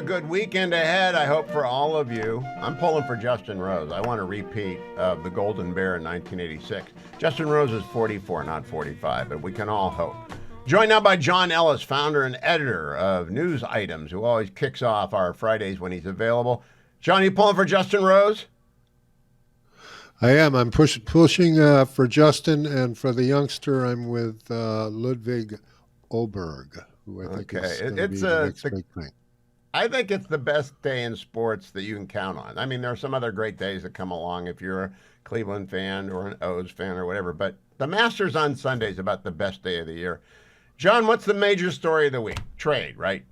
good weekend ahead, I hope, for all of you. I'm pulling for Justin Rose. I want a repeat of the Golden Bear in 1986. Justin Rose is 44, not 45, but we can all hope. Joined now by John Ellis, founder and editor of News Items, who always kicks off our Fridays when he's available. John, you pulling for Justin Rose? I am. I'm pushing for Justin, and for the youngster, I'm with Ludwig Oberg, who I think is going to be the next big thing. I think it's the best day in sports that you can count on. I mean, there are some other great days that come along if you're a Cleveland fan or an O's fan or whatever, but the Masters on Sunday is about the best day of the year. John, what's the major story of the week? Trade, right?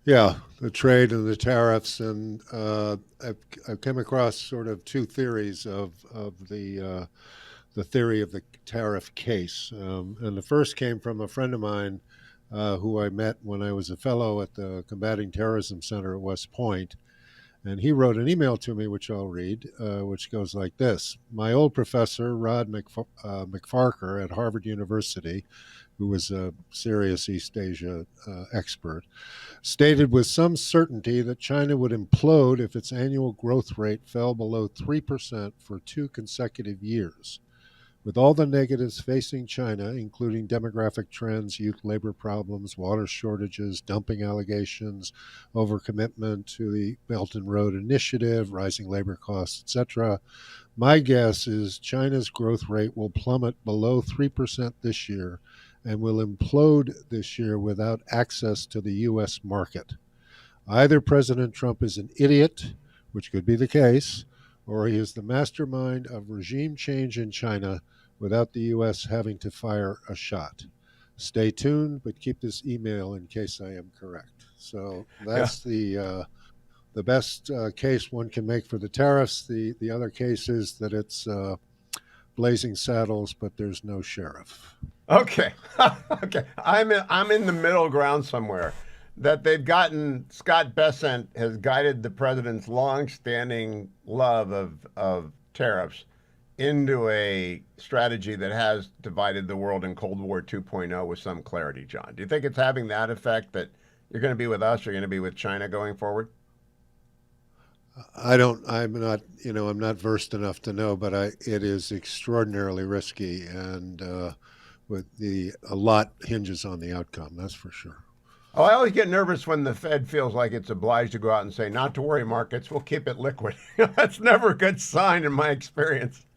Yeah, the trade and the tariffs, and I've come across sort of two theories of the theory of the tariff case, and the first came from a friend of mine who I met when I was a fellow at the Combating Terrorism Center at West Point, and he wrote an email to me, which I'll read, which goes like this: My old professor, Rod McFarker at Harvard University, who was a serious East Asia expert, stated with some certainty that China would implode if its annual growth rate fell below 3% for 2 consecutive years. With all the negatives facing China, including demographic trends, youth labor problems, water shortages, dumping allegations, overcommitment to the Belt and Road Initiative, rising labor costs, etc., my guess is China's growth rate will plummet below 3% this year and will implode this year without access to the U.S. market. Either President Trump is an idiot, which could be the case, or he is the mastermind of regime change in China without the U.S. having to fire a shot. Stay tuned, but keep this email in case I am correct. So that's the best case one can make for the tariffs. The other case is that it's blazing saddles, but there's no sheriff. Okay. Okay. I'm in the middle ground somewhere. That they've gotten, Scott Bessent has guided the president's long-standing love of tariffs into a strategy that has divided the world in Cold War 2.0 with some clarity, John. Do you think it's having that effect, that you're going to be with us or you're going to be with China going forward? I'm not versed enough to know, but it is extraordinarily risky, and a lot hinges on the outcome, that's for sure. Oh, I always get nervous when the Fed feels like it's obliged to go out and say, not to worry, markets, we'll keep it liquid. That's never a good sign in my experience.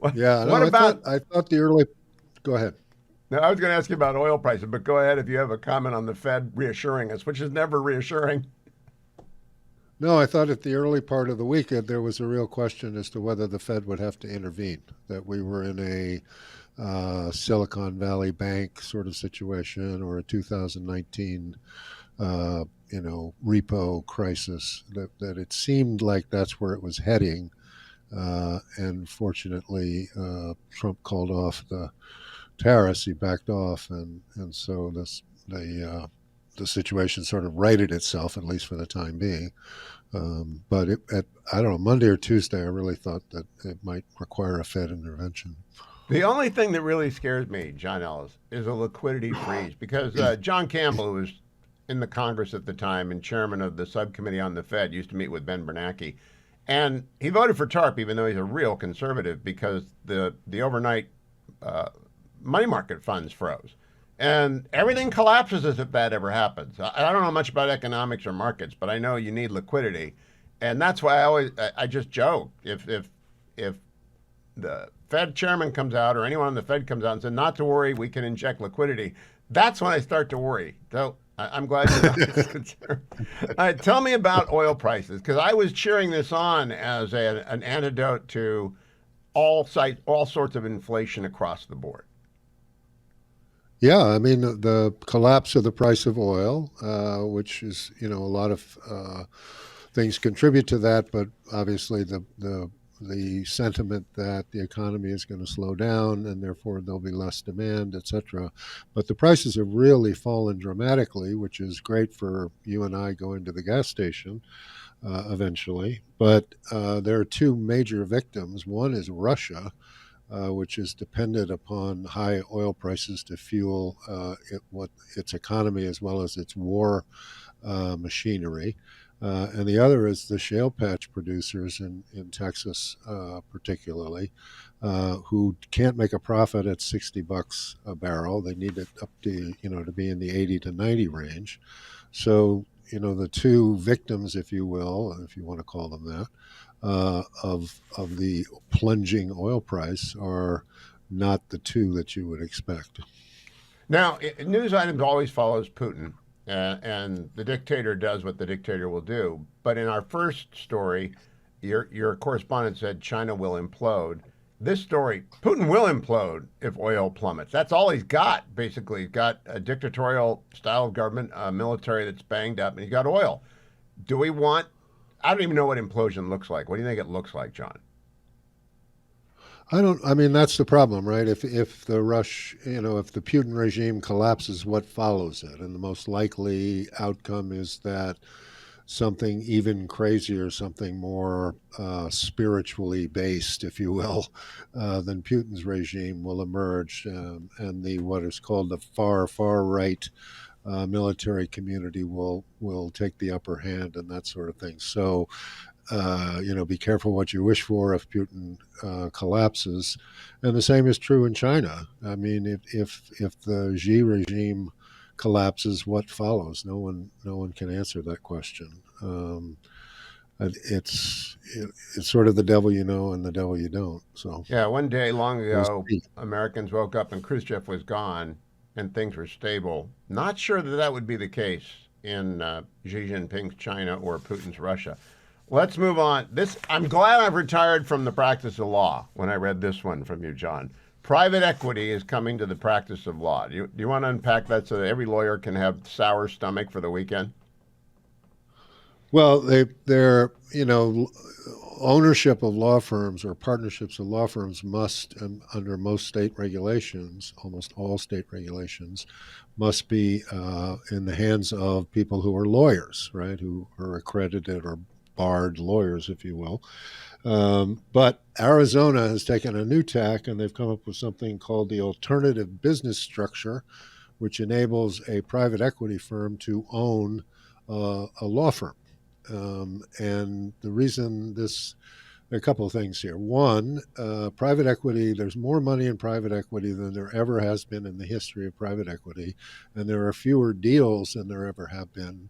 I thought the early, go ahead. Now, I was going to ask you about oil prices, but go ahead if you have a comment on the Fed reassuring us, which is never reassuring. No, I thought at the early part of the weekend there was a real question as to whether the Fed would have to intervene, that we were in a Silicon Valley Bank sort of situation or a 2019 repo crisis, that it seemed like that's where it was heading. And fortunately, Trump called off the tariffs. He backed off, and so the situation sort of righted itself, at least for the time being. But I don't know, Monday or Tuesday, I really thought that it might require a Fed intervention. The only thing that really scares me, John Ellis, is a liquidity freeze, because John Campbell, who was in the Congress at the time and chairman of the subcommittee on the Fed, used to meet with Ben Bernanke. And he voted for TARP, even though he's a real conservative, because the overnight money market funds froze. And everything collapses as if that ever happens. I don't know much about economics or markets, but I know you need liquidity. And that's why I just joke. If the Fed chairman comes out or anyone on the Fed comes out and says, not to worry, we can inject liquidity, that's when I start to worry. So I'm glad you're not as concerned. All right, tell me about oil prices, because I was cheering this on as an antidote to all sorts of inflation across the board. Yeah, I mean, the collapse of the price of oil, which is, a lot of things contribute to that, but obviously the sentiment that the economy is going to slow down and therefore there'll be less demand, et cetera. But the prices have really fallen dramatically, which is great for you and I going to the gas station eventually. But there are two major victims. One is Russia, which is dependent upon high oil prices to fuel its economy as well as its war machinery. And the other is the shale patch producers in Texas, particularly, who can't make a profit at $60 a barrel. They need it up to, to be in the 80 to 90 range. So, the two victims, if you will, if you want to call them that, of the plunging oil price are not the two that you would expect. Now, news items always follows Putin, and the dictator does what the dictator will do. But in our first story, your correspondent said China will implode. This story, Putin will implode if oil plummets. That's all he's got, basically. He's got a dictatorial style of government, a military that's banged up, and he's got oil. Do we want, I don't even know what implosion looks like. What do you think it looks like, John? I mean, that's the problem, right? If the if the Putin regime collapses, what follows it? And the most likely outcome is that something even crazier, something more spiritually based, if you will, than Putin's regime will emerge, and the what is called the far right military community will take the upper hand and that sort of thing. So, be careful what you wish for if Putin collapses, and the same is true in China. I mean, if the Xi regime collapses, what follows? No one can answer that question. It's sort of the devil you know and the devil you don't. So Yeah, one day long we'll ago, see. Americans woke up and Khrushchev was gone and things were stable. Not sure that that would be the case in Xi Jinping's China or Putin's Russia. Let's move on. This I'm glad I've retired from the practice of law when I read this one from you, John. Private equity is coming to the practice of law. Do you want to unpack that so that every lawyer can have sour stomach for the weekend? Well, they're ownership of law firms or partnerships of law firms must, under most state regulations, almost all state regulations, must be in the hands of people who are lawyers, right? Who are accredited or barred lawyers, if you will. But Arizona has taken a new tack, and they've come up with something called the alternative business structure, which enables a private equity firm to own a law firm. And the reason there are a couple of things here. One, private equity, there's more money in private equity than there ever has been in the history of private equity. And there are fewer deals than there ever have been,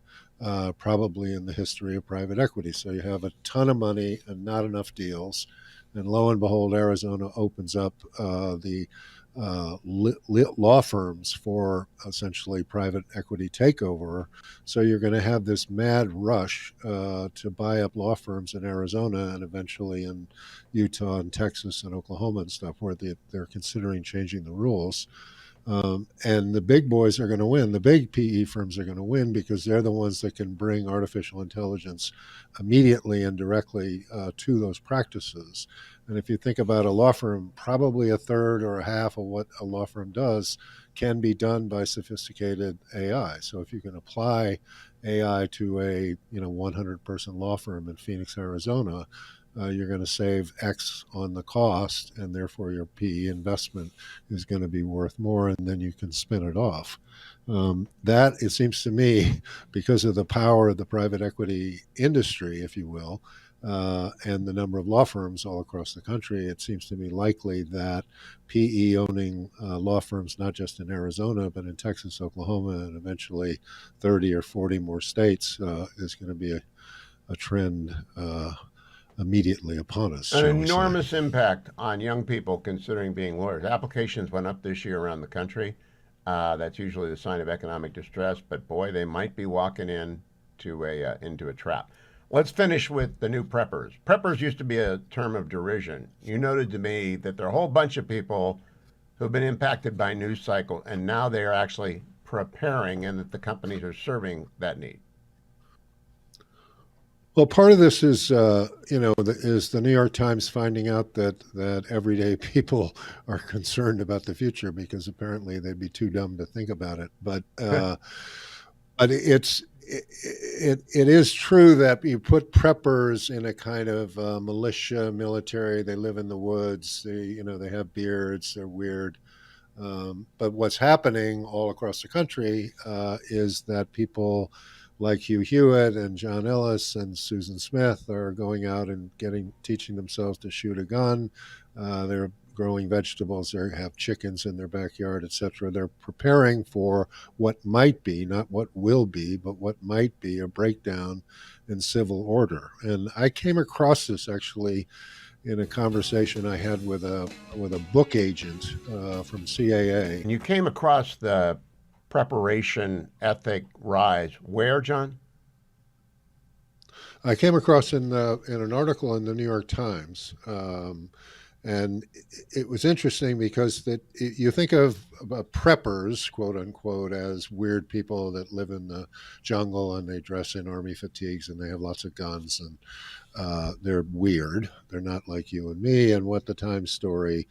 probably in the history of private equity. So you have a ton of money and not enough deals. And lo and behold, Arizona opens up the law firms for essentially private equity takeover. So you're going to have this mad rush to buy up law firms in Arizona and eventually in Utah and Texas and Oklahoma and stuff, where they're considering changing the rules. And the big boys are going to win. The big PE firms are going to win because they're the ones that can bring artificial intelligence immediately and directly to those practices. And if you think about a law firm, probably a third or a half of what a law firm does can be done by sophisticated AI. So if you can apply AI to a 100-person law firm in Phoenix, Arizona, you're going to save X on the cost, and therefore your PE investment is going to be worth more, and then you can spin it off. That, it seems to me, because of the power of the private equity industry, if you will, and the number of law firms all across the country, it seems to me likely that PE owning law firms, not just in Arizona, but in Texas, Oklahoma, and eventually 30 or 40 more states, is going to be a trend immediately upon us, An shall we say. enormous impact on young people considering being lawyers. Applications went up this year around the country. That's usually the sign of economic distress, but boy, they might be walking into a trap. Let's finish with the new preppers. Preppers used to be a term of derision. You noted to me that there are a whole bunch of people who've been impacted by news cycle, and now they are actually preparing, and that the companies are serving that need. Well, part of this is, is the New York Times finding out that everyday people are concerned about the future because apparently they'd be too dumb to think about it. But it is true that you put preppers in a kind of militia military. They live in the woods. They have beards. They're weird. But what's happening all across the country is that people like Hugh Hewitt and John Ellis and Susan Smith are going out and teaching themselves to shoot a gun. They're growing vegetables. They have chickens in their backyard, etc. They're preparing for what might be, not what will be, but what might be a breakdown in civil order. And I came across this actually in a conversation I had with a book agent from CAA. And you came across the preparation ethic rise where, John? I came across in an article in the New York Times, and it was interesting because you think of preppers, quote unquote, as weird people that live in the jungle and they dress in army fatigues and they have lots of guns and they're weird. They're not like you and me. And what the Times story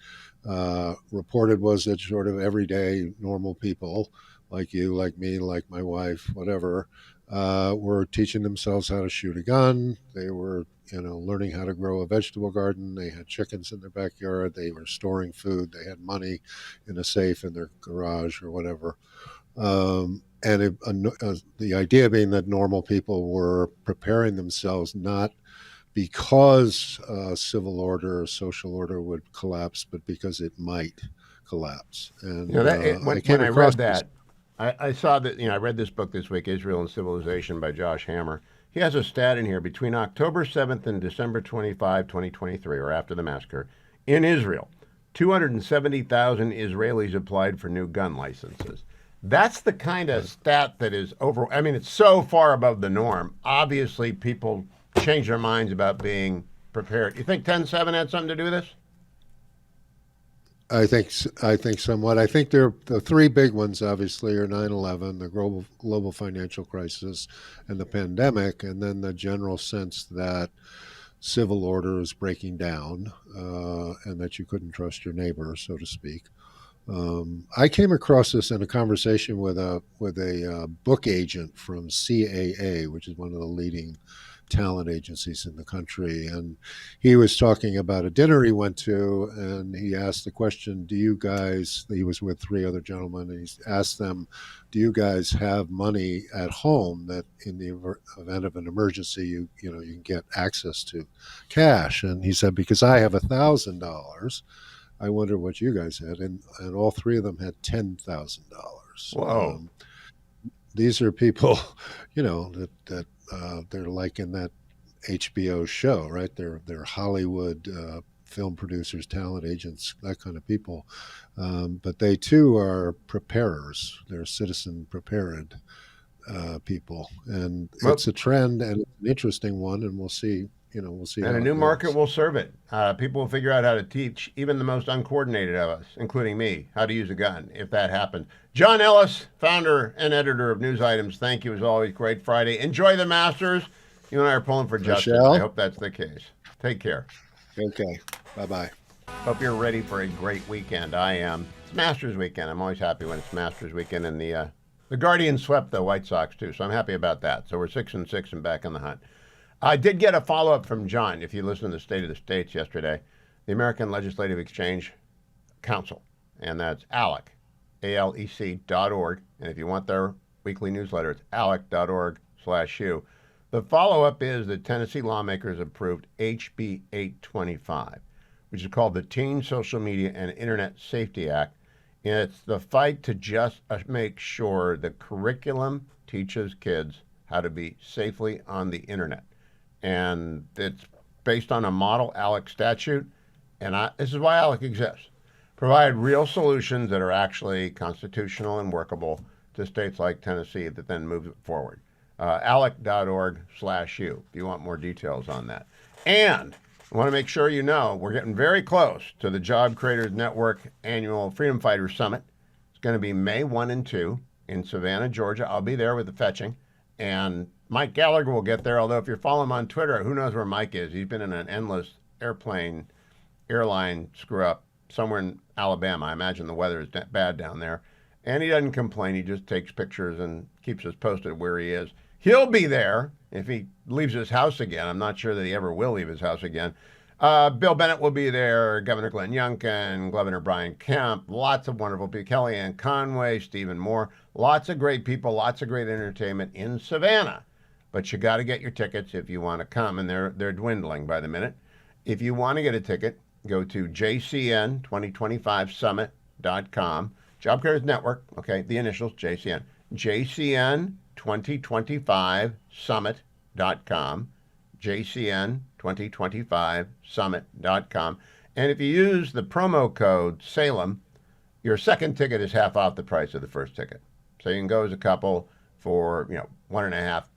reported was that sort of everyday normal people like you, like me, like my wife, whatever, were teaching themselves how to shoot a gun. They were, learning how to grow a vegetable garden. They had chickens in their backyard. They were storing food. They had money in a safe in their garage or whatever. The idea being that normal people were preparing themselves not because civil order or social order would collapse, but because it might collapse. And when I read that, I saw that, I read this book this week, Israel and Civilization by Josh Hammer. He has a stat in here between October 7th and December 25, 2023, or after the massacre, in Israel, 270,000 Israelis applied for new gun licenses. That's the kind of stat that is it's so far above the norm. Obviously, people change their minds about being prepared. You think 10/7 had something to do with this? I think somewhat. I think the three big ones obviously are 9/11, the global financial crisis, and the pandemic, and then the general sense that civil order is breaking down and that you couldn't trust your neighbor, so to speak. I came across this in a conversation with a book agent from CAA, which is one of the leading talent agencies in the country, and he was talking about a dinner he went to, and he asked the question, he was with three other gentlemen, and he asked them, do you guys have money at home that in the event of an emergency you can get access to cash? And he said, because I have $1,000, I wonder what you guys had, and all three of them had $10,000. Whoa. These are people, that they're like in that HBO show, right? They're Hollywood film producers, talent agents, that kind of people. But they too are preparers. They're citizen prepared people, and it's a trend and it's an interesting one. And we'll see. We'll see. And a new market will serve it. People will figure out how to teach even the most uncoordinated of us, including me, how to use a gun if that happens. John Ellis, founder and editor of News Items. Thank you as always. Great Friday. Enjoy the Masters. You and I are pulling for justice. I hope that's the case. Take care. Okay. Bye-bye. Hope you're ready for a great weekend. I am. It's Masters weekend. I'm always happy when it's Masters weekend. And the Guardians swept the White Sox too, so I'm happy about that. So we're 6-6 and back in the hunt. I did get a follow-up from John, if you listened to the State of the States yesterday, the American Legislative Exchange Council, and that's ALEC, ALEC.org. And if you want their weekly newsletter, it's alec.org/Hugh. The follow-up is that Tennessee lawmakers approved HB 825, which is called the Teen Social Media and Internet Safety Act. And it's the fight to just make sure the curriculum teaches kids how to be safely on the internet. And it's based on a model ALEC statute, and this is why ALEC exists. Provide real solutions that are actually constitutional and workable to states like Tennessee that then move it forward. ALEC.org/Hugh if you want more details on that. And I want to make sure we're getting very close to the Job Creators Network annual Freedom Fighters Summit. It's going to be May 1 and 2 in Savannah, Georgia. I'll be there with the fetching. And Mike Gallagher will get there, although if you follow him on Twitter, who knows where Mike is? He's been in an endless airline screw-up somewhere in Alabama. I imagine the weather is bad down there. And he doesn't complain. He just takes pictures and keeps us posted where he is. He'll be there if he leaves his house again. I'm not sure that he ever will leave his house again. Bill Bennett will be there, Governor Glenn Youngkin, Governor Brian Kemp, lots of wonderful people, Kellyanne Conway, Stephen Moore, lots of great people, lots of great entertainment in Savannah. But you got to get your tickets if you want to come, and they're dwindling by the minute. If you want to get a ticket, go to jcn2025summit.com. Job Creators Network, okay, the initials, JCN. jcn2025summit.com. jcn2025summit.com. And if you use the promo code Salem, your second ticket is half off the price of the first ticket. So you can go as a couple for, one and a half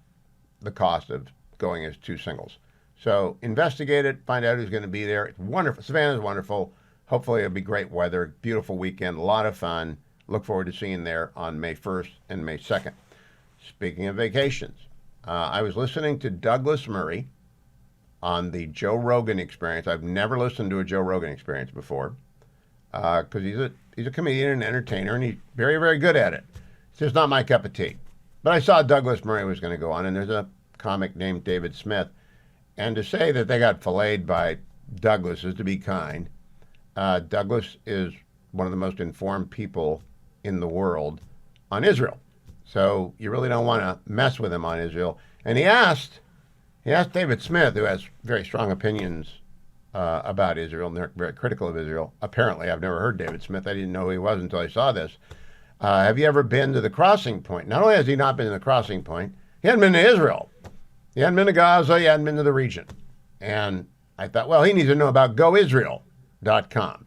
the cost of going as two singles. So investigate it, find out who's going to be there. It's wonderful. Savannah's wonderful. Hopefully it'll be great weather, beautiful weekend, a lot of fun. Look forward to seeing you there on May 1st and May 2nd. Speaking of vacations, I was listening to Douglas Murray on the Joe Rogan Experience. I've never listened to a Joe Rogan Experience before because he's a comedian and entertainer, and he's very, very good at it. It's just not my cup of tea. But I saw Douglas Murray was going to go on, and there's a comic named David Smith. And to say that they got filleted by Douglas is to be kind. Douglas is one of the most informed people in the world on Israel. So you really don't want to mess with him on Israel. And he asked David Smith, who has very strong opinions about Israel, and they're very critical of Israel. Apparently, I've never heard David Smith. I didn't know who he was until I saw this. Have you ever been to the crossing point? Not only has he not been to the crossing point, he hadn't been to Israel. He hadn't been to Gaza. He hadn't been to the region. And I thought, well, he needs to know about goisrael.com.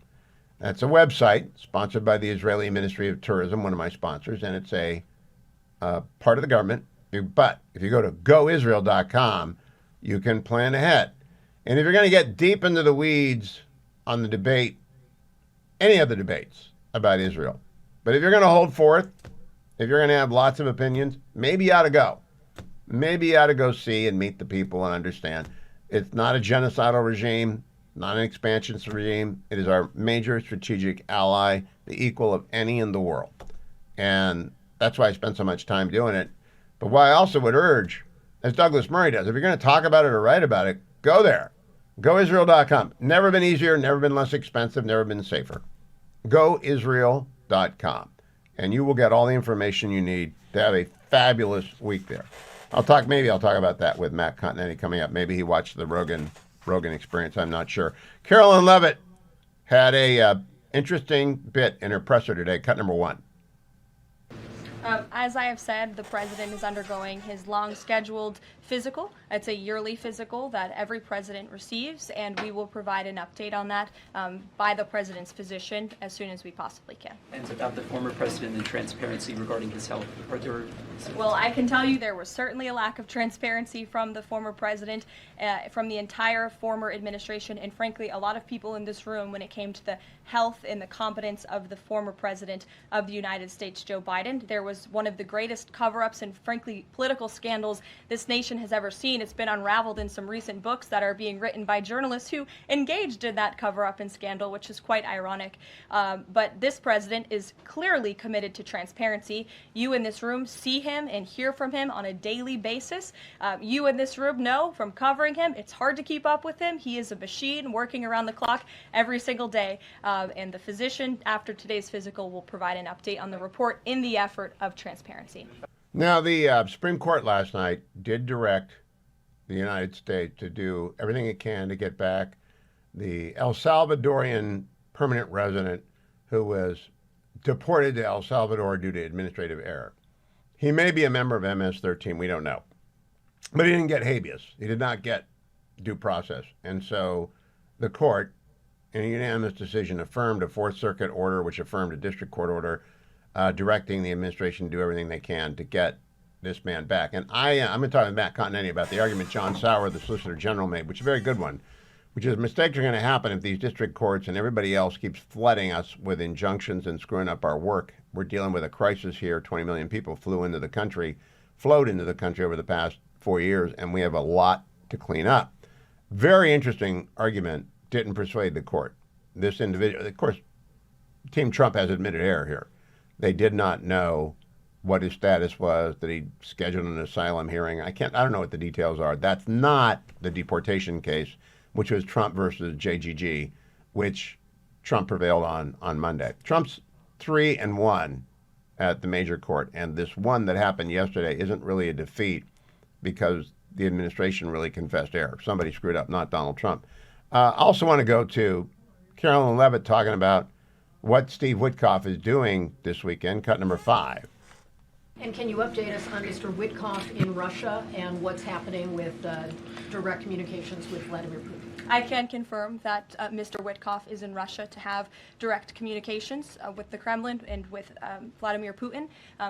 That's a website sponsored by the Israeli Ministry of Tourism, one of my sponsors, and it's a part of the government. But if you go to goisrael.com, you can plan ahead. And if you're going to get deep into the weeds on the debate, any of the debates about Israel, but if you're going to hold forth, if you're going to have lots of opinions, maybe you ought to go. Maybe you ought to go see and meet the people and understand. It's not a genocidal regime, not an expansionist regime. It is our major strategic ally, the equal of any in the world. And that's why I spend so much time doing it. But what I also would urge, as Douglas Murray does, if you're going to talk about it or write about it, go there. GoIsrael.com. Never been easier, never been less expensive, never been safer. GoIsrael.com. And you will get all the information you need to have a fabulous week there. I'll talk about that with Matt Continetti coming up. Maybe he watched the Rogan Experience. I'm not sure. Carolyn Levitt had a interesting bit in her presser today, cut number 1. As I have said, the president is undergoing his long-scheduled physical. It's a yearly physical that every president receives, and we will provide an update on that by the president's physician as soon as we possibly can. And it's about the former president and transparency regarding his health. Well, I can tell you there was certainly a lack of transparency from the former president, from the entire former administration, and frankly, a lot of people in this room when it came to the health and the competence of the former president of the United States, Joe Biden. There was one of the greatest cover-ups and frankly political scandals this nation has ever seen. It's been unraveled in some recent books that are being written by journalists who engaged in that cover-up and scandal, which is quite ironic. But this president is clearly committed to transparency. You in this room see him and hear from him on a daily basis. You in this room know from covering him, it's hard to keep up with him. He is a machine working around the clock every single day. And the physician, after today's physical, will provide an update on the report in the effort of transparency. Now, the Supreme Court last night did direct the United States to do everything it can to get back the El Salvadorian permanent resident who was deported to El Salvador due to administrative error. He may be a member of MS-13, we don't know. But he didn't get habeas. He did not get due process. And so the court, in a unanimous decision, affirmed a Fourth Circuit order, which affirmed a district court order, directing the administration to do everything they can to get this man back. And I'm going to talk to Matt Continetti about the argument John Sauer, the Solicitor General, made, which is a very good one, which is mistakes are going to happen if these district courts and everybody else keeps flooding us with injunctions and screwing up our work. We're dealing with a crisis here. 20 million people flowed into the country over the past 4 years, and we have a lot to clean up. Very interesting argument. Didn't persuade the court. This individual, of course, Team Trump has admitted error here. They did not know what his status was, that he scheduled an asylum hearing. I don't know what the details are. That's not the deportation case. which was Trump versus JGG, which Trump prevailed on Monday. Trump's 3-1 at the major court, and this one that happened yesterday isn't really a defeat because the administration really confessed error. Somebody screwed up, not Donald Trump. I also want to go to Carolyn Levitt talking about what Steve Witkoff is doing this weekend, cut number 5. And can you update us on Mr. Witkoff in Russia and what's happening with direct communications with Vladimir Putin? I can confirm that Mr. Witkoff is in Russia to have direct communications with the Kremlin and with Vladimir Putin.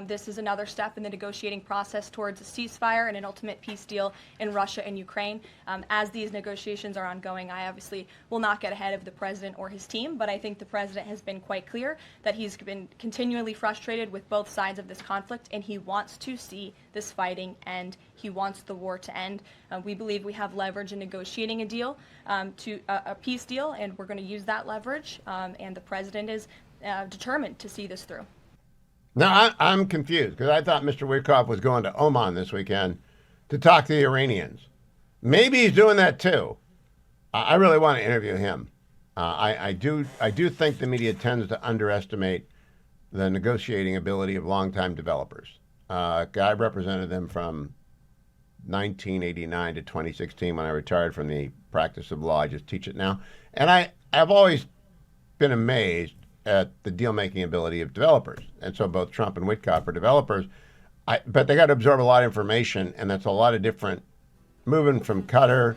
This is another step in the negotiating process towards a ceasefire and an ultimate peace deal in Russia and Ukraine. As these negotiations are ongoing, I obviously will not get ahead of the president or his team, but I think the president has been quite clear that he's been continually frustrated with both sides of this conflict, and he wants to see this fighting end. He wants the war to end. We believe we have leverage in negotiating a deal, to a peace deal, and we're going to use that leverage, and the president is determined to see this through. Now, I'm confused because I thought Mr. Witkoff was going to Oman this weekend to talk to the Iranians. Maybe he's doing that too. I really want to interview him. I do think the media tends to underestimate the negotiating ability of longtime developers. I represented them from 1989 to 2016 when I retired from the practice of law. I just teach it now. And I've always been amazed at the deal-making ability of developers. And so both Trump and Witkoff are developers. But they got to absorb a lot of information, and that's a lot of different, moving from Qatar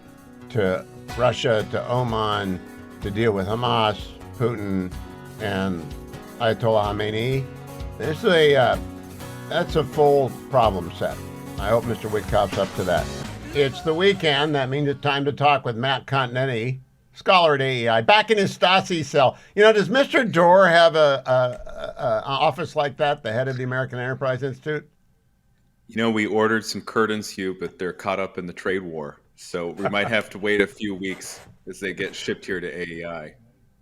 to Russia to Oman to deal with Hamas, Putin, and Ayatollah Khamenei. That's a full problem set. I hope Mr. Witkoff's up to that. It's the weekend. That means it's time to talk with Matt Continetti, scholar at AEI, back in his Stasi cell. Does Mr. Doerr have an office like that, the head of the American Enterprise Institute? We ordered some curtains, Hugh, but they're caught up in the trade war. So we might have to wait a few weeks as they get shipped here to AEI.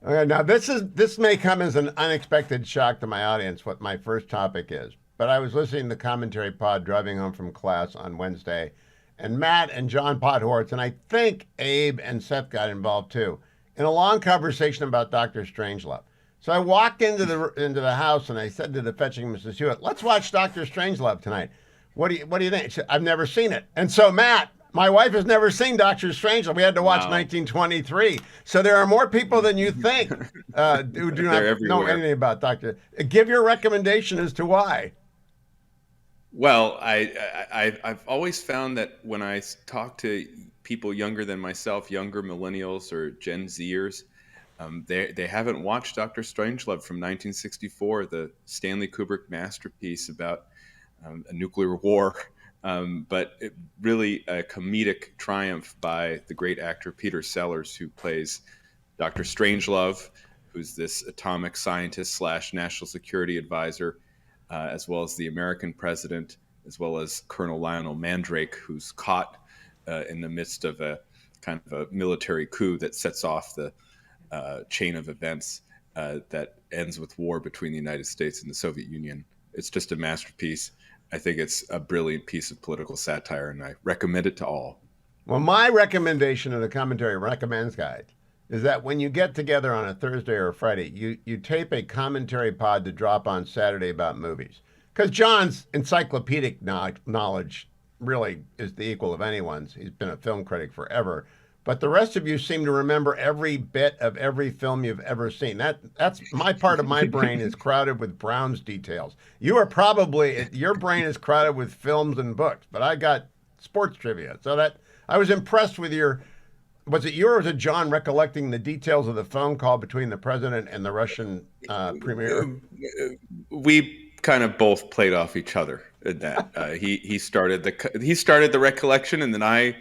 Okay, now this may come as an unexpected shock to my audience, what my first topic is. But I was listening to the commentary pod driving home from class on Wednesday, and Matt and John Podhoretz, and I think Abe and Seth got involved too, in a long conversation about Dr. Strangelove. So I walked into the house and I said to the fetching Mrs. Hewitt, "Let's watch Dr. Strangelove tonight. What do you think?" She said, "I've never seen it." And so Matt, my wife has never seen Dr. Strangelove. We had to watch 1923. So there are more people than you think who do not know anything about Dr. Give your recommendation as to why. Well, I've always found that when I talk to people younger than myself, younger millennials or Gen Zers, they haven't watched Dr. Strangelove from 1964, the Stanley Kubrick masterpiece about a nuclear war, but really a comedic triumph by the great actor Peter Sellers, who plays Dr. Strangelove, who's this atomic scientist / national security advisor, as well as the American president, as well as Colonel Lionel Mandrake, who's caught in the midst of a kind of a military coup that sets off the chain of events that ends with war between the United States and the Soviet Union. It's just a masterpiece. I think it's a brilliant piece of political satire, and I recommend it to all. Well, my recommendation of the Commentary Recommends Guide is that when you get together on a Thursday or a Friday, you tape a commentary pod to drop on Saturday about movies. Because John's encyclopedic knowledge really is the equal of anyone's. He's been a film critic forever. But the rest of you seem to remember every bit of every film you've ever seen. That's my part of my brain is crowded with Brown's details. Your brain is crowded with films and books, but I got sports trivia. So that I was impressed with was it yours or John recollecting the details of the phone call between the president and the Russian premier? We kind of both played off each other in that. He started the recollection, and then I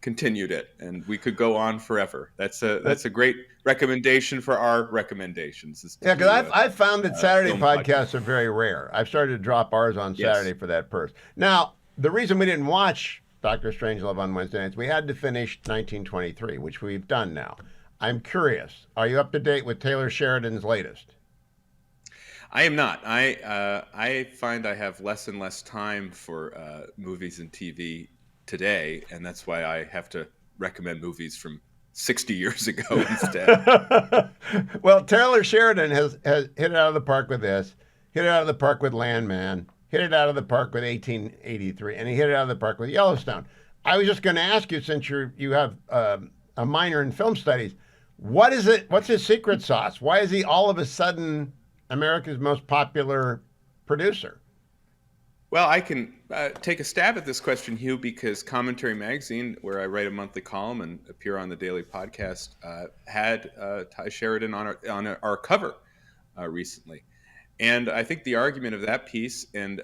continued it, and we could go on forever. That's a great recommendation for our recommendations. Yeah, because I've found that Saturday podcasts are very rare. I've started to drop ours on Saturday for that purpose. Now, the reason we didn't watch Dr. Strangelove on Wednesday nights, we had to finish 1923, which we've done now. I'm curious, are you up to date with Taylor Sheridan's latest? I am not. I find I have less and less time for movies and TV today, and that's why I have to recommend movies from 60 years ago instead. Well, Taylor Sheridan has hit it out of the park with this, hit it out of the park with Landman, hit it out of the park with 1883, and he hit it out of the park with Yellowstone. I was just going to ask you, since you have a minor in film studies, what is it? What's his secret sauce? Why is he all of a sudden America's most popular producer? Well, I can take a stab at this question, Hugh, because Commentary Magazine, where I write a monthly column and appear on the daily podcast, had Ty Sheridan on our cover recently. And I think the argument of that piece and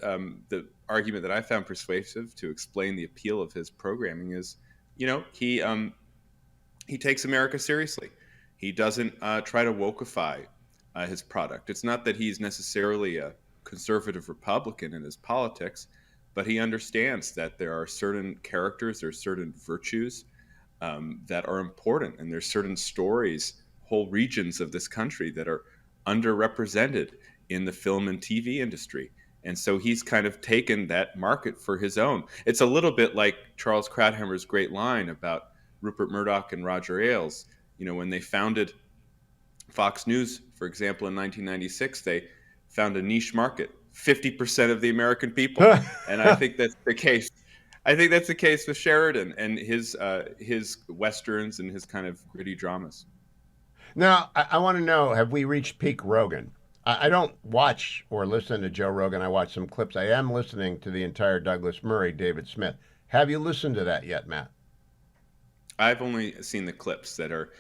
the argument that I found persuasive to explain the appeal of his programming is, he takes America seriously. He doesn't try to wokeify his product. It's not that he's necessarily a conservative Republican in his politics, but he understands that there are certain characters, there are certain virtues that are important, and there's certain stories, whole regions of this country that are underrepresented in the film and TV industry. And so he's kind of taken that market for his own. It's a little bit like Charles Krauthammer's great line about Rupert Murdoch and Roger Ailes. When they founded Fox News, for example, in 1996, they found a niche market, 50% of the American people. And I think that's the case. I think that's the case with Sheridan and his Westerns and his kind of gritty dramas. Now, I want to know, have we reached peak Rogan? I don't watch or listen to Joe Rogan. I watch some clips. I am listening to the entire Douglas Murray, David Smith. Have you listened to that yet, Matt? I've only seen the clips that are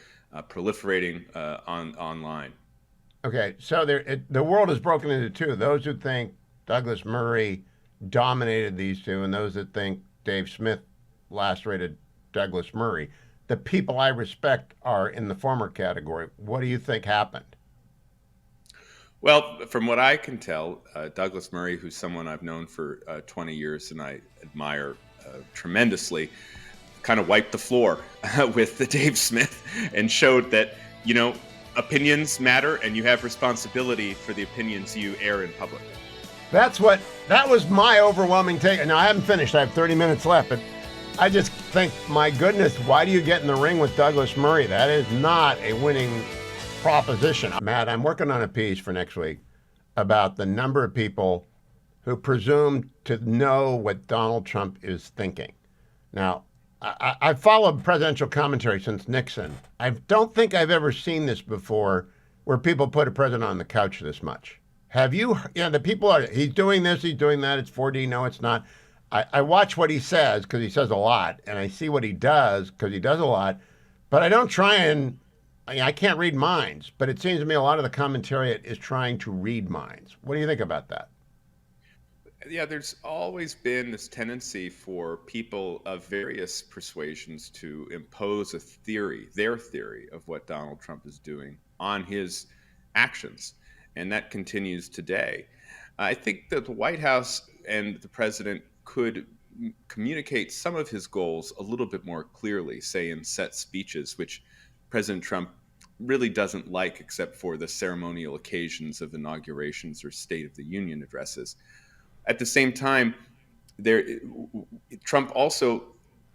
proliferating online. Okay, so the world is broken into two. Those who think Douglas Murray dominated these two, and those that think Dave Smith lacerated Douglas Murray. The people I respect are in the former category. What do you think happened? Well, from what I can tell, Douglas Murray, who's someone I've known for 20 years and I admire tremendously, kind of wiped the floor with the Dave Smith and showed that, opinions matter and you have responsibility for the opinions you air in public. That was my overwhelming take. Now, I haven't finished. I have 30 minutes left, but I just think, my goodness, why do you get in the ring with Douglas Murray? That is not a winning proposition. Matt, I'm working on a piece for next week about the number of people who presume to know what Donald Trump is thinking. Now, I've followed presidential commentary since Nixon. I don't think I've ever seen this before where people put a president on the couch this much. Have you? Yeah, the people are, he's doing this, he's doing that, it's 4D, no, it's not. I watch what he says because he says a lot, and I see what he does because he does a lot, but I don't try and, I can't read minds, but it seems to me a lot of the commentariat is trying to read minds. What do you think about that? Yeah, there's always been this tendency for people of various persuasions to impose a theory, their theory of what Donald Trump is doing on his actions. And that continues today. I think that the White House and the president could communicate some of his goals a little bit more clearly, say in set speeches, which President Trump really doesn't like except for the ceremonial occasions of inaugurations or State of the Union addresses. At the same time, Trump also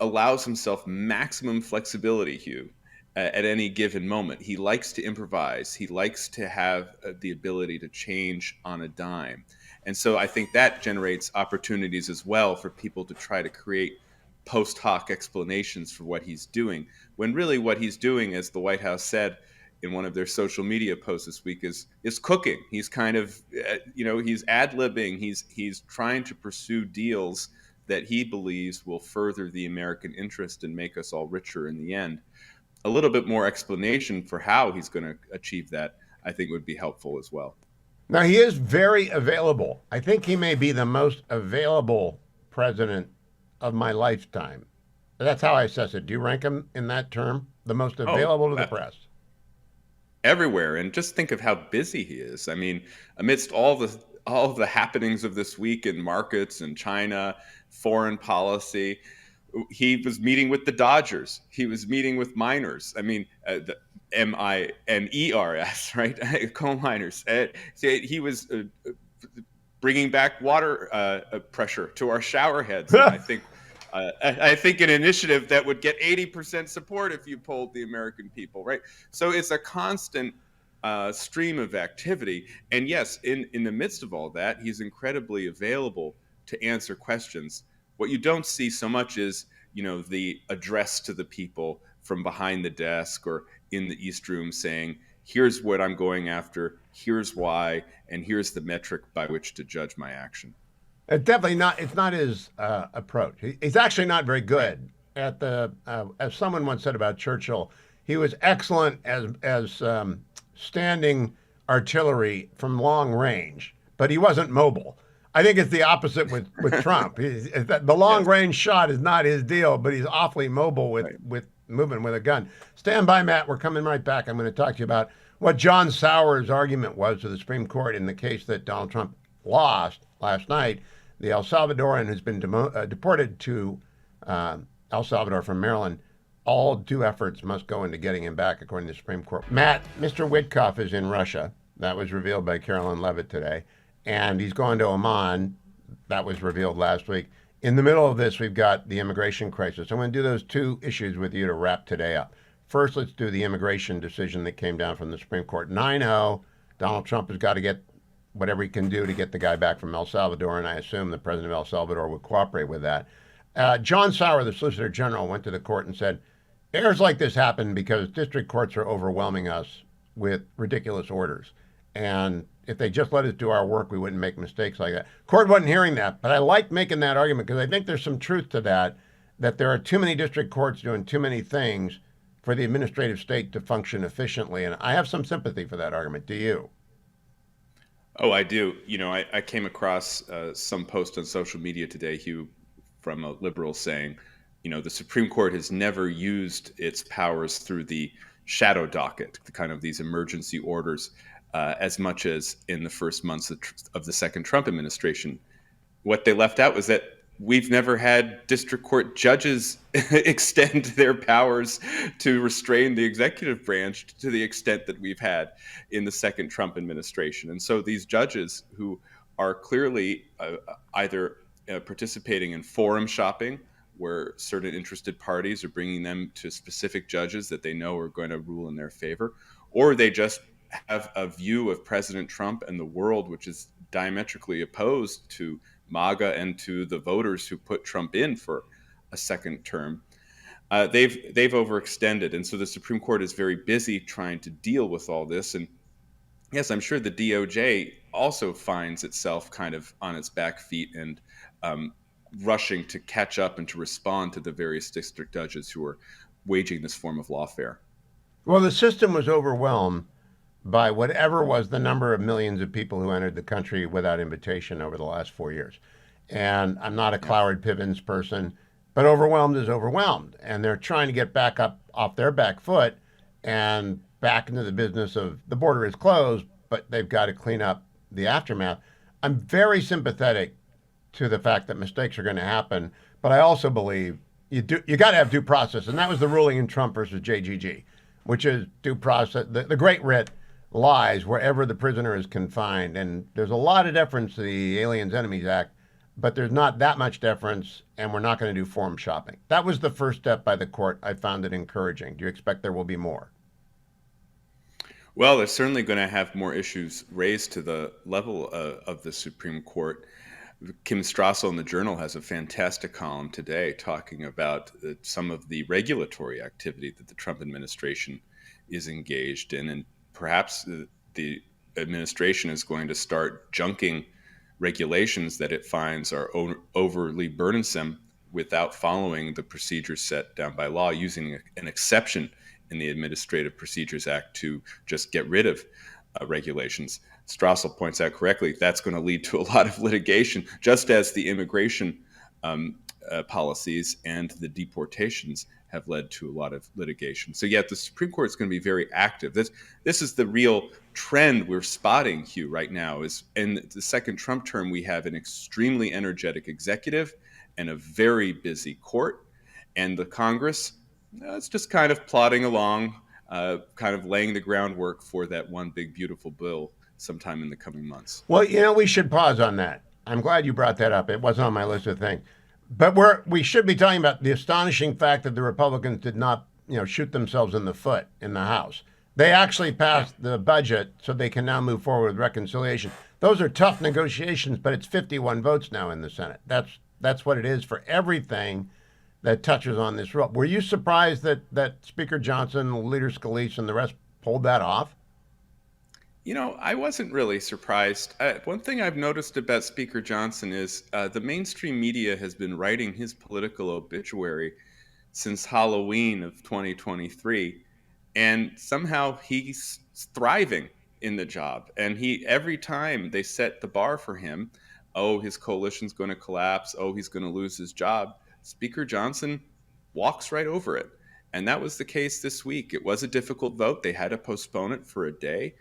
allows himself maximum flexibility, Hugh, at any given moment. He likes to improvise. He likes to have the ability to change on a dime. And so I think that generates opportunities as well for people to try to create post hoc explanations for what he's doing, when really what he's doing, as the White House said in one of their social media posts this week, is cooking. He's kind of, he's ad-libbing. He's trying to pursue deals that he believes will further the American interest and make us all richer in the end. A little bit more explanation for how he's going to achieve that, I think, would be helpful as well. Now, he is very available. I think he may be the most available president of my lifetime. That's how I assess it. Do you rank him in that term? The most available to the press? Everywhere. And just think of how busy he is. I mean, amidst all of the happenings of this week in markets and China, foreign policy, he was meeting with the Dodgers. He was meeting with miners. I mean, the MINERS, right? Coal miners. He was bringing back water pressure to our shower heads. And I think I think an initiative that would get 80% support if you polled the American people, right? So it's a constant stream of activity. And yes, in the midst of all that, he's incredibly available to answer questions. What you don't see so much is, the address to the people from behind the desk or in the East Room saying, here's what I'm going after, here's why, and here's the metric by which to judge my action. Definitely not. It's not his approach. He's actually not very good at the. As someone once said about Churchill, he was excellent as standing artillery from long range, but he wasn't mobile. I think it's the opposite with Trump. The long range shot is not his deal, but he's awfully mobile with moving with a gun. Stand by, Matt. We're coming right back. I'm going to talk to you about what John Sauer's argument was to the Supreme Court in the case that Donald Trump lost last night. The El Salvadoran who's been deported to El Salvador from Maryland. All due efforts must go into getting him back, according to the Supreme Court. Matt, Mr. Witkoff is in Russia. That was revealed by Carolyn Levitt today. And he's going to Oman. That was revealed last week. In the middle of this, we've got the immigration crisis. I'm going to do those two issues with you to wrap today up. First, let's do the immigration decision that came down from the Supreme Court. 9-0. Donald Trump has got to get whatever he can do to get the guy back from El Salvador, and I assume the president of El Salvador would cooperate with that. John Sauer, the Solicitor General, went to the court and said, errors like this happen because district courts are overwhelming us with ridiculous orders. And if they just let us do our work, we wouldn't make mistakes like that. Court wasn't hearing that, but I like making that argument because I think there's some truth to that there are too many district courts doing too many things for the administrative state to function efficiently. And I have some sympathy for that argument. Do you? Oh, I do. I came across some post on social media today, Hugh, from a liberal saying, the Supreme Court has never used its powers through the shadow docket, the kind of these emergency orders, as much as in the first months of the second Trump administration. What they left out was that we've never had district court judges extend their powers to restrain the executive branch to the extent that we've had in the second Trump administration. And so these judges who are clearly either participating in forum shopping, where certain interested parties are bringing them to specific judges that they know are going to rule in their favor, or they just have a view of President Trump and the world which is diametrically opposed to MAGA and to the voters who put Trump in for a second term. They've overextended, and so the Supreme Court is very busy trying to deal with all this. And yes, I'm sure the DOJ also finds itself kind of on its back feet and rushing to catch up and to respond to the various district judges who are waging this form of lawfare. Well, the system was overwhelmed by whatever was the number of millions of people who entered the country without invitation over the last 4 years. And I'm not a Cloward Pivens person, but overwhelmed is overwhelmed. And they're trying to get back up off their back foot and back into the business of the border is closed, but they've got to clean up the aftermath. I'm very sympathetic to the fact that mistakes are going to happen, but I also believe you got to have due process. And that was the ruling in Trump versus JGG, which is due process. The great writ lies wherever the prisoner is confined. And there's a lot of deference to the Aliens Enemies Act, but there's not that much deference, and we're not going to do forum shopping. That was the first step by the court. I found it encouraging. Do you expect there will be more? Well, they're certainly going to have more issues raised to the level of the Supreme Court. Kim Strassel in the Journal has a fantastic column today talking about some of the regulatory activity that the Trump administration is engaged in, and perhaps the administration is going to start junking regulations that it finds are overly burdensome without following the procedures set down by law, using an exception in the Administrative Procedures Act to just get rid of regulations. Strassel points out correctly that's going to lead to a lot of litigation, just as the immigration policies and the deportations have led to a lot of litigation. So yet the Supreme Court is going to be very active. This is the real trend we're spotting, Hugh, right now. Is in the second Trump term, we have an extremely energetic executive and a very busy court, and the Congress, it's just kind of plodding along, kind of laying the groundwork for that one big beautiful bill sometime in the coming months. Well, we should pause on that. I'm glad you brought that up. It wasn't on my list of things. But we should be talking about the astonishing fact that the Republicans did not, shoot themselves in the foot in the House. They actually Yeah. passed the budget, so they can now move forward with reconciliation. Those are tough negotiations, but it's 51 votes now in the Senate. That's what it is for everything that touches on this rule. Were you surprised that Speaker Johnson, Leader Scalise, and the rest pulled that off? I wasn't really surprised. One thing I've noticed about Speaker Johnson is the mainstream media has been writing his political obituary since Halloween of 2023, and somehow he's thriving in the job. And every time they set the bar for him, oh, his coalition's going to collapse, oh, he's going to lose his job, Speaker Johnson walks right over it. And that was the case this week. It was a difficult vote. They had to postpone it for a day.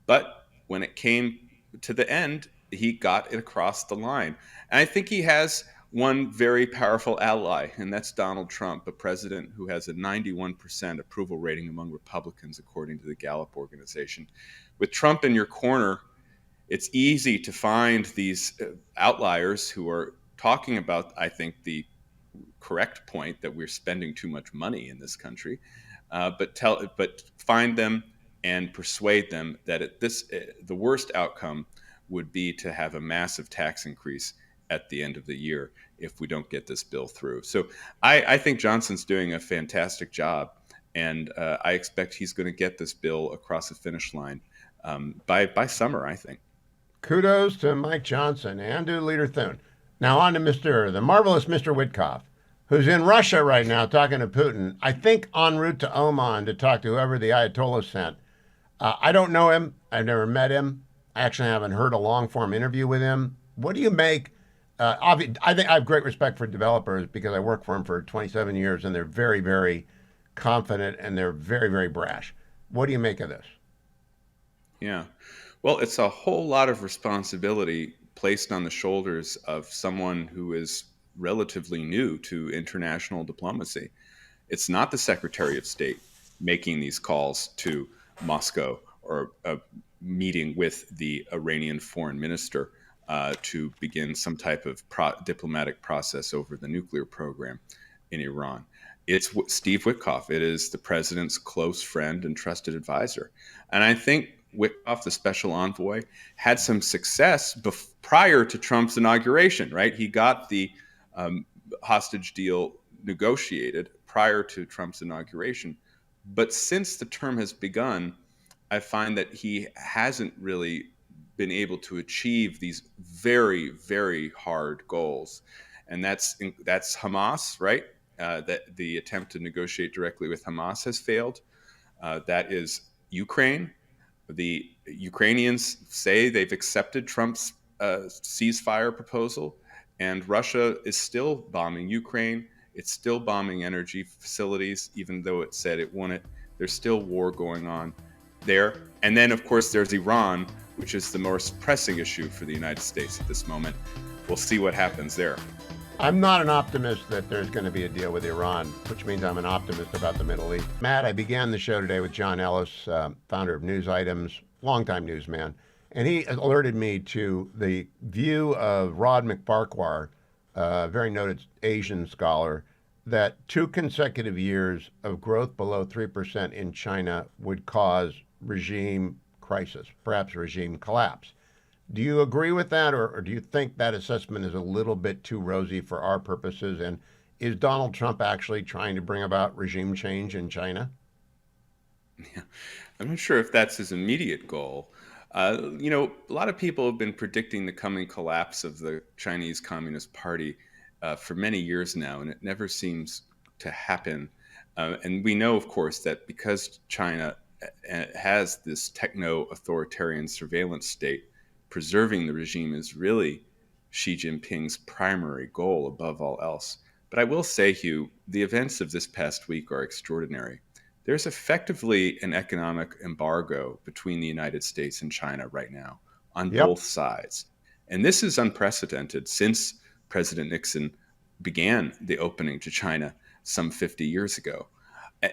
But when it came to the end, he got it across the line. And I think he has one very powerful ally, and that's Donald Trump, a president who has a 91% approval rating among Republicans, according to the Gallup organization. With Trump in your corner, it's easy to find these outliers who are talking about, I think, the correct point that we're spending too much money in this country, but find them and persuade them that the worst outcome would be to have a massive tax increase at the end of the year if we don't get this bill through. So I think Johnson's doing a fantastic job, and I expect he's going to get this bill across the finish line by summer, I think. Kudos to Mike Johnson and to Leader Thune. Now on to the marvelous Mr. Witkoff, who's in Russia right now talking to Putin, I think en route to Oman to talk to whoever the Ayatollah sent. I don't know him. I've never met him. I actually haven't heard a long-form interview with him. What do you make? I think I have great respect for developers because I worked for them for 27 years, and they're very, very confident and they're very, very brash. What do you make of this? Yeah. Well, it's a whole lot of responsibility placed on the shoulders of someone who is relatively new to international diplomacy. It's not the Secretary of State making these calls to Moscow or meeting with the Iranian foreign minister to begin some type of diplomatic process over the nuclear program in Iran. It's Steve Witkoff. It is the president's close friend and trusted advisor. And I think Witkoff, the special envoy, had some success prior to Trump's inauguration, right? He got the hostage deal negotiated prior to Trump's inauguration. But since the term has begun, I find that he hasn't really been able to achieve these very, very hard goals. And that's Hamas, right? That the attempt to negotiate directly with Hamas has failed. That is Ukraine. The Ukrainians say they've accepted Trump's ceasefire proposal, and Russia is still bombing Ukraine. It's still bombing energy facilities, even though it said it wouldn't. There's still war going on there. And then, of course, there's Iran, which is the most pressing issue for the United States at this moment. We'll see what happens there. I'm not an optimist that there's going to be a deal with Iran, which means I'm an optimist about the Middle East. Matt, I began the show today with John Ellis, founder of News Items, longtime newsman, and he alerted me to the view of Rod McFarquhar, a very noted Asian scholar, that 2 consecutive years of growth below 3% in China would cause regime crisis, perhaps regime collapse. Do you agree with that, or do you think that assessment is a little bit too rosy for our purposes? And is Donald Trump actually trying to bring about regime change in China? Yeah. I'm not sure if that's his immediate goal. A lot of people have been predicting the coming collapse of the Chinese Communist Party for many years now, and it never seems to happen. And we know, of course, that because China has this techno-authoritarian surveillance state, preserving the regime is really Xi Jinping's primary goal above all else. But I will say, Hugh, the events of this past week are extraordinary. There's effectively an economic embargo between the United States and China right now on both sides. And this is unprecedented since President Nixon began the opening to China some 50 years ago.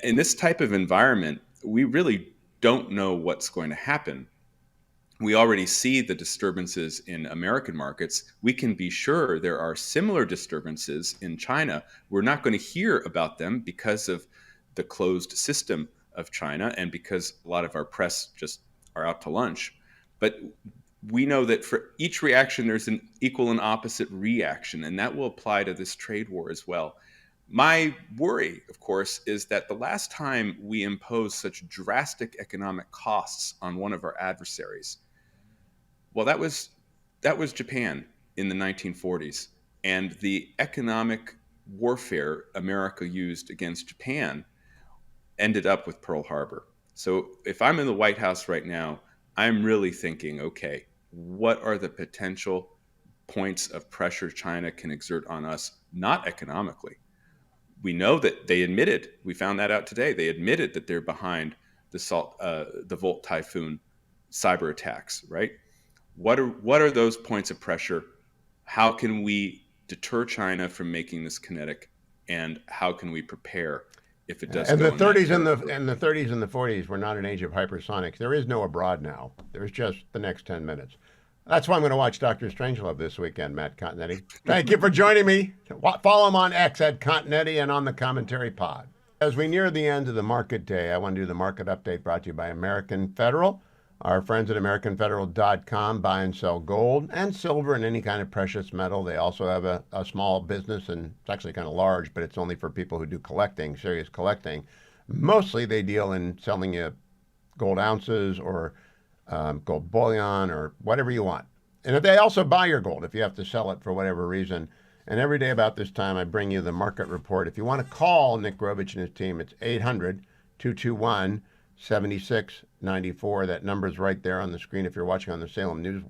In this type of environment, we really don't know what's going to happen we already see the disturbances in American markets. We can be sure there are similar disturbances in China. We're not going to hear about them because of the closed system of China and because a lot of our press just are out to lunch. But we know that for each reaction, there's an equal and opposite reaction, and that will apply to this trade war as well. My worry, of course, is that the last time we imposed such drastic economic costs on one of our adversaries, well, that was Japan in the 1940s, and the economic warfare America used against Japan ended up with Pearl Harbor. So if I'm in the White House right now, I'm really thinking, okay, what are the potential points of pressure China can exert on us, not economically? We know that they admitted, we found that out today, they admitted that they're behind the Volt Typhoon cyber attacks, right? What are those points of pressure? How can we deter China from making this kinetic, and how can we prepare if it does? And go the 30s in that and the 30s and the 40s were not an age of hypersonics. There is no abroad now. There's just the next 10 minutes. That's why I'm going to watch Dr. Strangelove this weekend, Matt Continetti. Thank you for joining me. Follow him on X at Continetti and on the Commentary Pod. As we near the end of the market day, I want to do the market update brought to you by American Federal. Our friends at AmericanFederal.com buy and sell gold and silver and any kind of precious metal. They also have a small business, and it's actually kind of large, but it's only for people who do collecting, serious collecting. Mostly they deal in selling you gold ounces or gold bullion or whatever you want. And if they also buy your gold if you have to sell it for whatever reason. And every day about this time, I bring you the market report. If you want to call Nick Grovich and his team, it's 800-221-7694. That number's right there on the screen if you're watching on the Salem News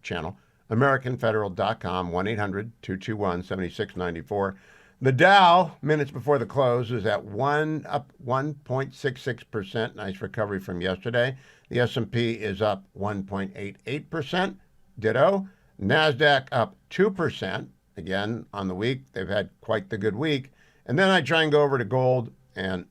channel. AmericanFederal.com, 1-800-221-7694. The Dow, minutes before the close, is at up 1.66%. Nice recovery from yesterday. The S&P is up 1.88%. Ditto. NASDAQ up 2%. Again, on the week, they've had quite the good week. And then I try and go over to gold, and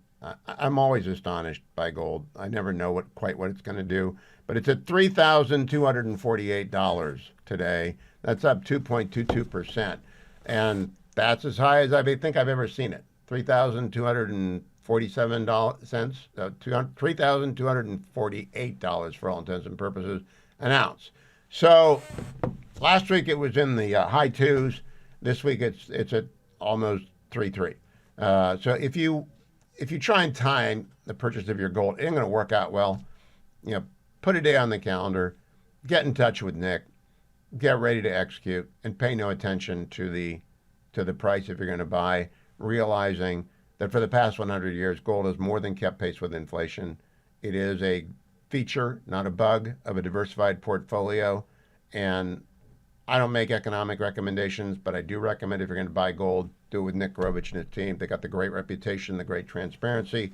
I'm always astonished by gold. I never know quite what it's going to do. But it's at $3,248 today. That's up 2.22%. And that's as high as I think I've ever seen it. $3,248 for all intents and purposes an ounce. So last week it was in the high twos. This week it's at almost 3.3. So if you try and time the purchase of your gold, it ain't going to work out well. Put a day on the calendar, get in touch with Nick, get ready to execute, and pay no attention to the price if you're going to buy, realizing that for the past 100 years, gold has more than kept pace with inflation. It is a feature, not a bug, of a diversified portfolio. And I don't make economic recommendations, but I do recommend if you're going to buy gold, do it with Nick Grovich and his team. They got the great reputation, the great transparency,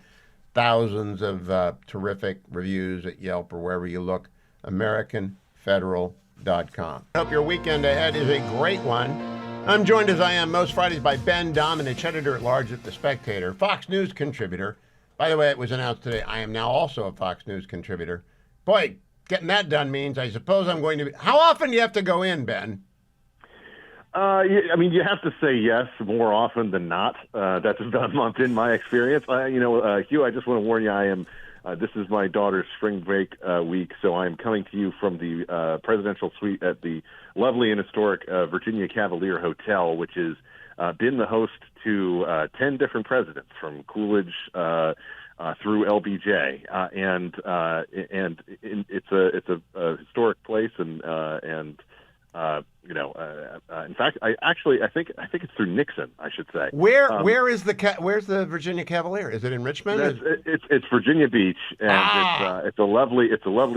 thousands of terrific reviews at Yelp or wherever you look. AmericanFederal.com. I hope your weekend ahead is a great one. I'm joined as I am most Fridays by Ben Domenech, editor-at-large at The Spectator, Fox News contributor. By the way, it was announced today, I am now also a Fox News contributor. Boy, getting that done means I suppose I'm going to be... How often do you have to go in, Ben? You have to say yes more often than not. That's about a month in my experience. Hugh, I just want to warn you, this is my daughter's spring break week, so I'm coming to you from the presidential suite at the lovely and historic Virginia Cavalier Hotel, which has been the host to 10 different presidents, from Coolidge through LBJ, and it's a historic place, and in fact, I think it's through Nixon, I should say. Where's the Virginia Cavalier? Is it in Richmond? It's Virginia Beach, and it's a lovely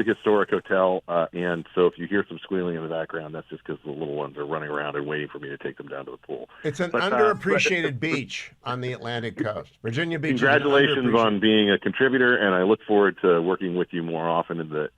historic hotel. And so if you hear some squealing in the background, that's just because the little ones are running around and waiting for me to take them down to the pool. It's an underappreciated beach on the Atlantic coast. Virginia Beach. Congratulations on being a contributor, and I look forward to working with you more often in the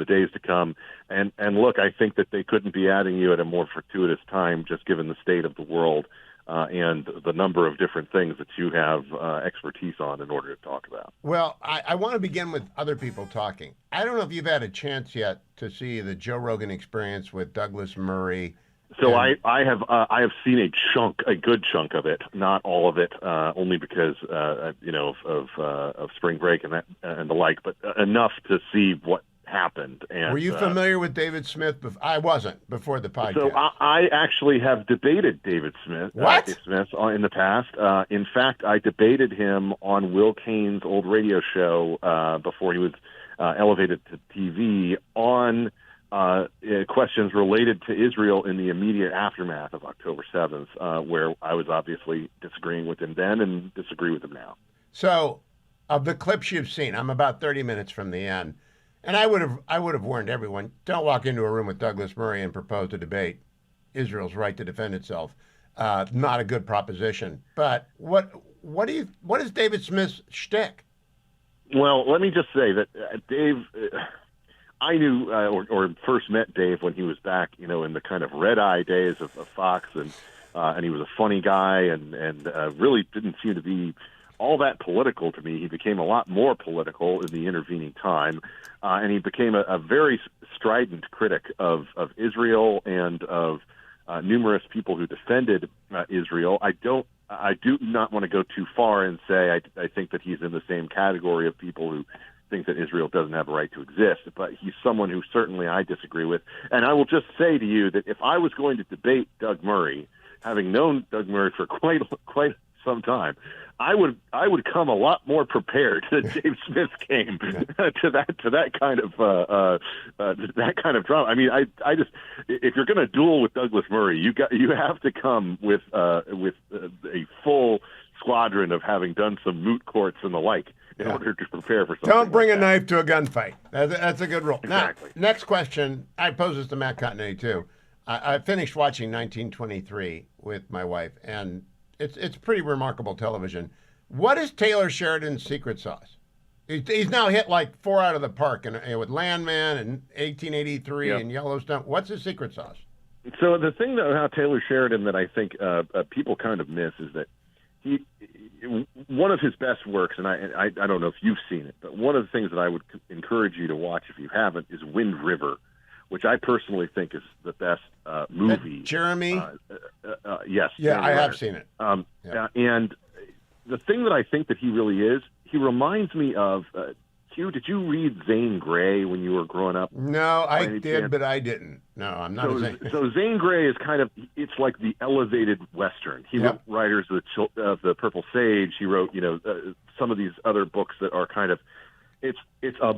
days to come. And look, I think that they couldn't be adding you at a more fortuitous time, just given the state of the world. and the number of different things that you have expertise on in order to talk about. Well, I want to begin with other people talking. I don't know if you've had a chance yet to see the Joe Rogan Experience with Douglas Murray. So I have seen a good chunk of it, not all of it, only because of spring break and the like, but enough to see what happened. And were you familiar with David Smith? I wasn't before the podcast. So I actually have debated David Smith. What? Dave Smith in the past. In fact, I debated him on Will Kane's old radio show before he was elevated to TV on questions related to Israel in the immediate aftermath of October 7th, where I was obviously disagreeing with him then and disagree with him now. So, of the clips you've seen, I'm about 30 minutes from the end. And I would have warned everyone, don't walk into a room with Douglas Murray and propose to debate Israel's right to defend itself. Not a good proposition. But what is David Smith's shtick? Well, let me just say that Dave, I knew or first met Dave when he was back, in the kind of red-eye days of Fox, and he was a funny guy and really didn't seem to be all that political to me. He became a lot more political in the intervening time, and he became a very strident critic of Israel and of numerous people who defended Israel. I do not want to go too far and say I think that he's in the same category of people who think that Israel doesn't have a right to exist, but he's someone who certainly I disagree with. And I will just say to you that if I was going to debate Doug Murray, having known Doug Murray for quite some time, I would come a lot more prepared than Dave Smith came to that kind of drama. I mean, I just, if you're going to duel with Douglas Murray, you have to come with a full squadron of having done some moot courts and the like in order to prepare for something. Don't bring like a knife to a gunfight. That's a good rule. Exactly. Now, next question. I pose this to Matt Cotney too. I finished watching 1923 with my wife, and it's pretty remarkable television. What is Taylor Sheridan's secret sauce? He's now hit like 4 out of the park, and with Landman and 1883 and Yellowstone. What's his secret sauce? So the thing about Taylor Sheridan that I think people kind of miss is that one of his best works, and I don't know if you've seen it, but one of the things that I would encourage you to watch if you haven't is Wind River, which I personally think is the best movie. Jeremy? Yes. Yeah, Jeremy I have Renner. seen it. And the thing that I think that he really is, he reminds me of, Hugh, did you read Zane Grey when you were growing up? No, I any did, chance? but I didn't. No, I'm not a Zane. So Zane Grey is kind of, it's like the elevated Western. He wrote Riders of the Purple Sage. He wrote, some of these other books that are kind of, it's a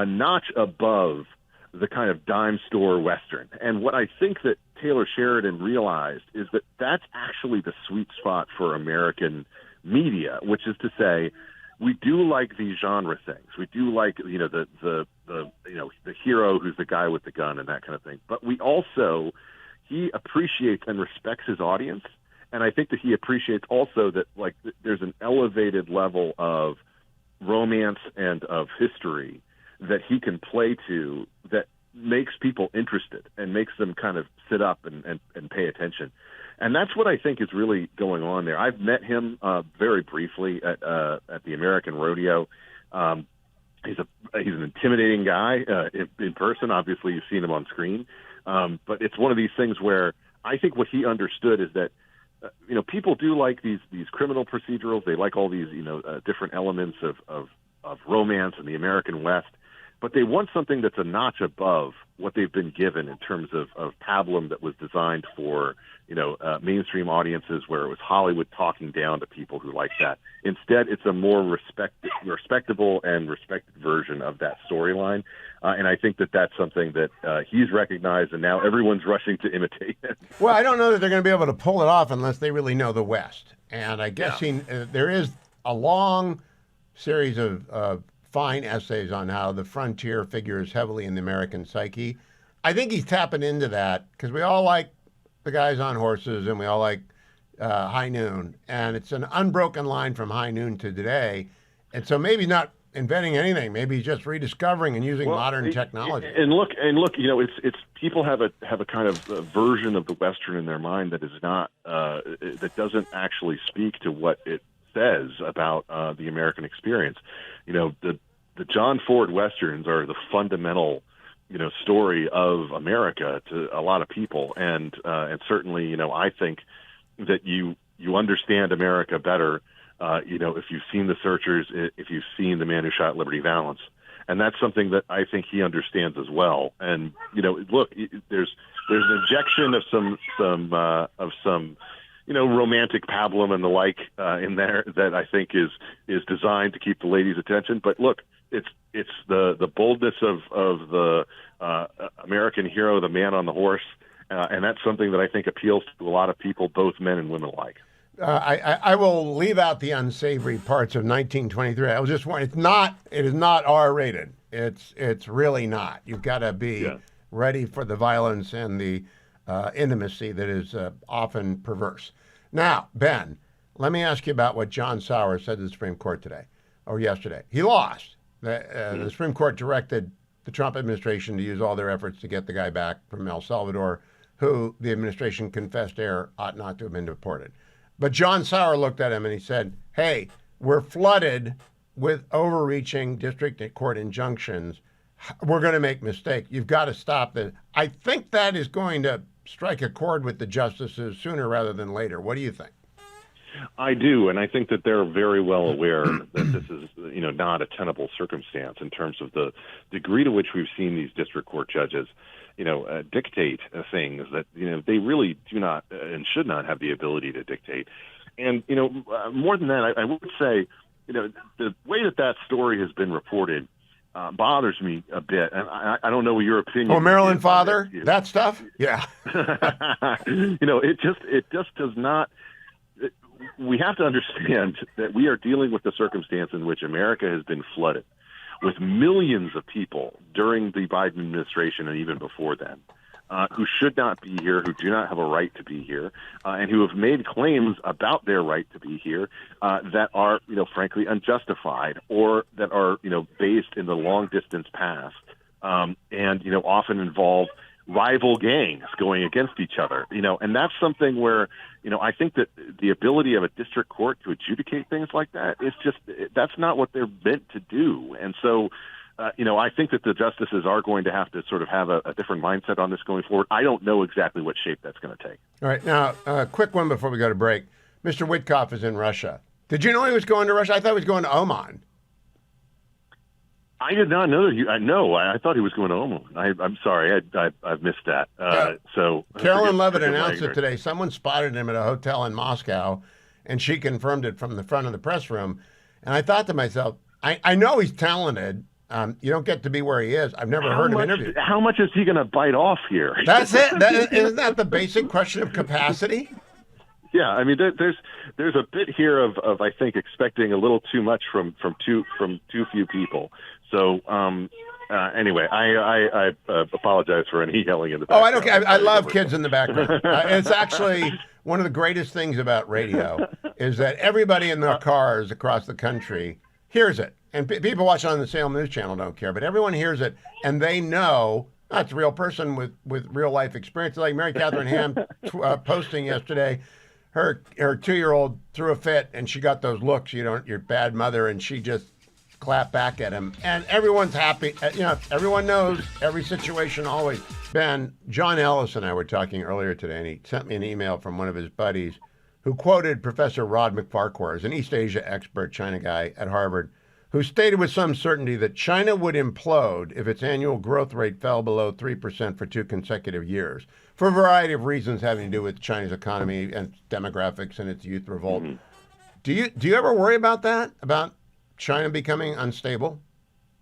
notch above the kind of dime store Western. And what I think that Taylor Sheridan realized is that that's actually the sweet spot for American media, which is to say, we do like these genre things. We do like, the hero who's the guy with the gun and that kind of thing. But we also, he appreciates and respects his audience. And I think that he appreciates also that, like, there's an elevated level of romance and of history that he can play to that makes people interested and makes them kind of sit up and pay attention. And that's what I think is really going on there. I've met him very briefly at the American Rodeo. He's an intimidating guy in person. Obviously, you've seen him on screen. But it's one of these things where I think what he understood is that people do like these criminal procedurals. They like all these different elements of romance in the American West. But they want something that's a notch above what they've been given in terms of pablum that was designed for, mainstream audiences, where it was Hollywood talking down to people who like that. Instead, it's a more respectable and respected version of that storyline. And I think that that's something that he's recognized, and now everyone's rushing to imitate it. Well, I don't know that they're going to be able to pull it off unless they really know the West. And I guess there is a long series of fine essays on how the frontier figures heavily in the American psyche. I think he's tapping into that because we all like the guys on horses and we all like High Noon. And it's an unbroken line from High Noon to today. And so maybe not inventing anything. Maybe he's just rediscovering and using modern technology. And look, it's people have a kind of a version of the Western in their mind that is not that doesn't actually speak to what it says about the American experience. The John Ford Westerns are the fundamental story of America to a lot of people, and certainly I think that you understand America better. If you've seen The Searchers, if you've seen The Man Who Shot Liberty Valance, and that's something that I think he understands as well. And look, there's an injection of some romantic pablum and the like in there that I think is designed to keep the ladies' attention. But look, it's the boldness of the American hero, the man on the horse, and that's something that I think appeals to a lot of people, both men and women alike. I will leave out the unsavory parts of 1923. I was just warning. It is not R-rated. It's really not. You've got to be ready for the violence and the intimacy that is often perverse. Now, Ben, let me ask you about what John Sauer said to the Supreme Court today or yesterday. He lost. The Supreme Court directed the Trump administration to use all their efforts to get the guy back from El Salvador, who the administration confessed error ought not to have been deported. But John Sauer looked at him and he said, hey, we're flooded with overreaching district court injunctions. We're going to make mistakes. You've got to stop this. I think that is going to strike a chord with the justices sooner rather than later. What do you think? I do, and I think that they're very well aware that this is, not a tenable circumstance in terms of the degree to which we've seen these district court judges, dictate things that, they really do not and should not have the ability to dictate. And, more than that, I would say, the way that story has been reported bothers me a bit. And I don't know what your opinion is. Oh, Maryland Father? That stuff? Yeah. It just does not. We have to understand that we are dealing with the circumstance in which America has been flooded with millions of people during the Biden administration and even before then, who should not be here, who do not have a right to be here, and who have made claims about their right to be here that are, frankly, unjustified or that are, based in the long distance past and, often involve rival gangs going against each other, and that's something where, I think that the ability of a district court to adjudicate things like that is just, that's not what they're meant to do. And so, I think that the justices are going to have to sort of have a different mindset on this going forward. I don't know exactly what shape that's going to take. All right. Now, quick one before we go to break. Mr. Witkoff is in Russia. Did you know he was going to Russia? I thought he was going to Oman. I did not know that. No, I thought he was going to Oman. I'm sorry, I've missed that. So Carolyn Levitt announced it today. Someone spotted him at a hotel in Moscow, and she confirmed it from the front of the press room. And I thought to myself, I know he's talented. You don't get to be where he is. I've never heard him interviewed. How much is he going to bite off here? That's it. Isn't that the basic question of capacity? Yeah, I mean, there's a bit here of I think expecting a little too much from too few people. So anyway, I apologize for any yelling in the background. Oh, I don't care. I love kids in the background. It's actually one of the greatest things about radio is that everybody in their cars across the country hears it. And people watching on the Salem News Channel don't care, but everyone hears it, and they know that's a real person with real life experience. Like Mary Catherine Ham posting yesterday, her 2-year-old threw a fit, and she got those looks, your bad mother, and she just clapped back at him. And everyone's happy. Everyone knows every situation always. Ben, John Ellis and I were talking earlier today, and he sent me an email from one of his buddies who quoted Professor Rod McFarquhar, an East Asia expert, China guy at Harvard, who stated with some certainty that China would implode if its annual growth rate fell below 3% for 2 consecutive years, for a variety of reasons having to do with China's economy and demographics and its youth revolt. Mm-hmm. Do you ever worry about that, about China becoming unstable?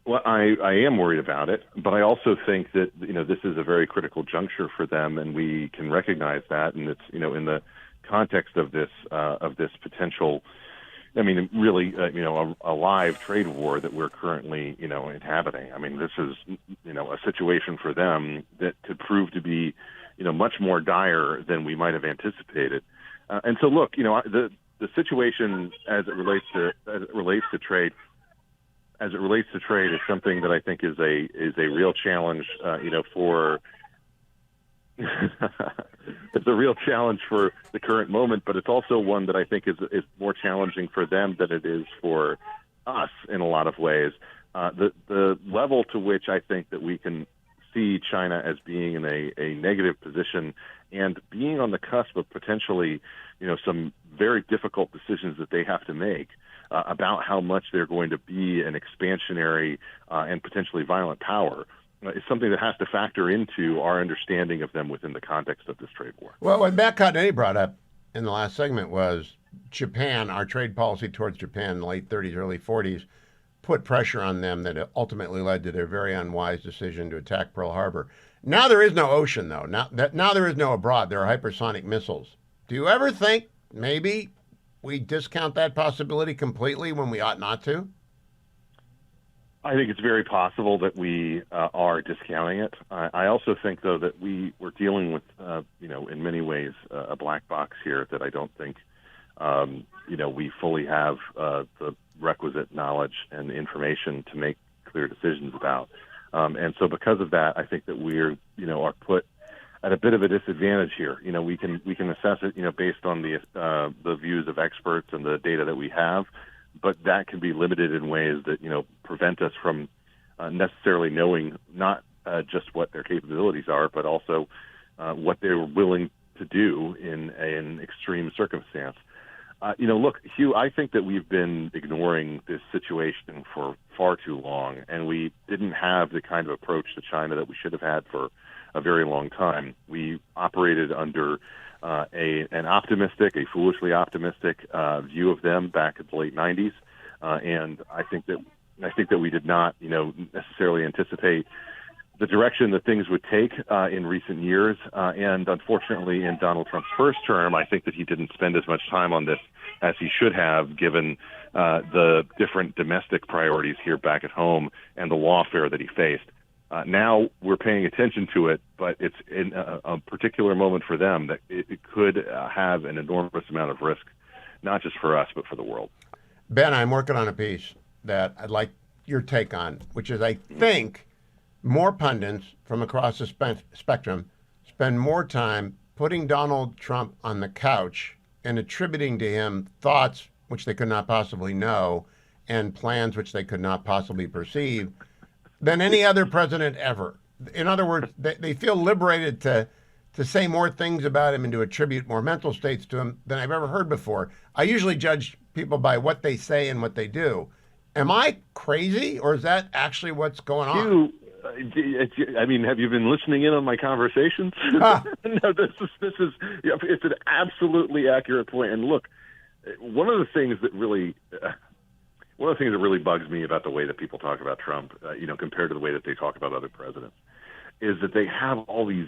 Well, I am worried about it, but I also think that this is a very critical juncture for them, and we can recognize that, and it's in the context of this potential. I mean, really, a live trade war that we're currently, inhabiting. I mean, this is, a situation for them that could prove to be, much more dire than we might have anticipated. And so, look, the situation as it relates to trade, as it relates to trade, is something that I think is a real challenge. For it's a real challenge for the current moment, but it's also one that I think is more challenging for them than it is for us in a lot of ways. The level to which I think that we can see China as being in a negative position and being on the cusp of potentially, some very difficult decisions that they have to make about how much they're going to be an expansionary and potentially violent power is something that has to factor into our understanding of them within the context of this trade war. Well, what Matt Cottonelli brought up in the last segment was Japan, our trade policy towards Japan in the late 30s, early 40s, put pressure on them that ultimately led to their very unwise decision to attack Pearl Harbor. Now there is no ocean, though. Now there is no abroad. There are hypersonic missiles. Do you ever think maybe we discount that possibility completely when we ought not to? I think it's very possible that we are discounting it. I also think, though, that we're dealing with, in many ways, a black box here that I don't think, we fully have the requisite knowledge and information to make clear decisions about. And so because of that, I think that we're, are put at a bit of a disadvantage here. We can assess it, based on the views of experts and the data that we have, but that can be limited in ways that, prevent us from necessarily knowing not just what their capabilities are, but also what they're willing to do in an extreme circumstance. Look, Hugh, I think that we've been ignoring this situation for far too long, and we didn't have the kind of approach to China that we should have had for a very long time. We operated under an optimistic, a foolishly optimistic view of them back in the late 90s, and I think that we did not, necessarily anticipate the direction that things would take in recent years. And unfortunately, in Donald Trump's first term, I think that he didn't spend as much time on this as he should have, given the different domestic priorities here back at home and the lawfare that he faced. Now we're paying attention to it, but it's in a particular moment for them that it could have an enormous amount of risk, not just for us, but for the world. Ben, I'm working on a piece that I'd like your take on, which is I think more pundits from across the spectrum spend more time putting Donald Trump on the couch and attributing to him thoughts which they could not possibly know and plans which they could not possibly perceive than any other president ever. In other words, they feel liberated to say more things about him and to attribute more mental states to him than I've ever heard before. I usually judge people by what they say and what they do. Am I crazy, or is that actually what's going on? Have you been listening in on my conversations? No, it's an absolutely accurate point. And look, one of the things that really bugs me about the way that people talk about Trump, compared to the way that they talk about other presidents, is that they have all these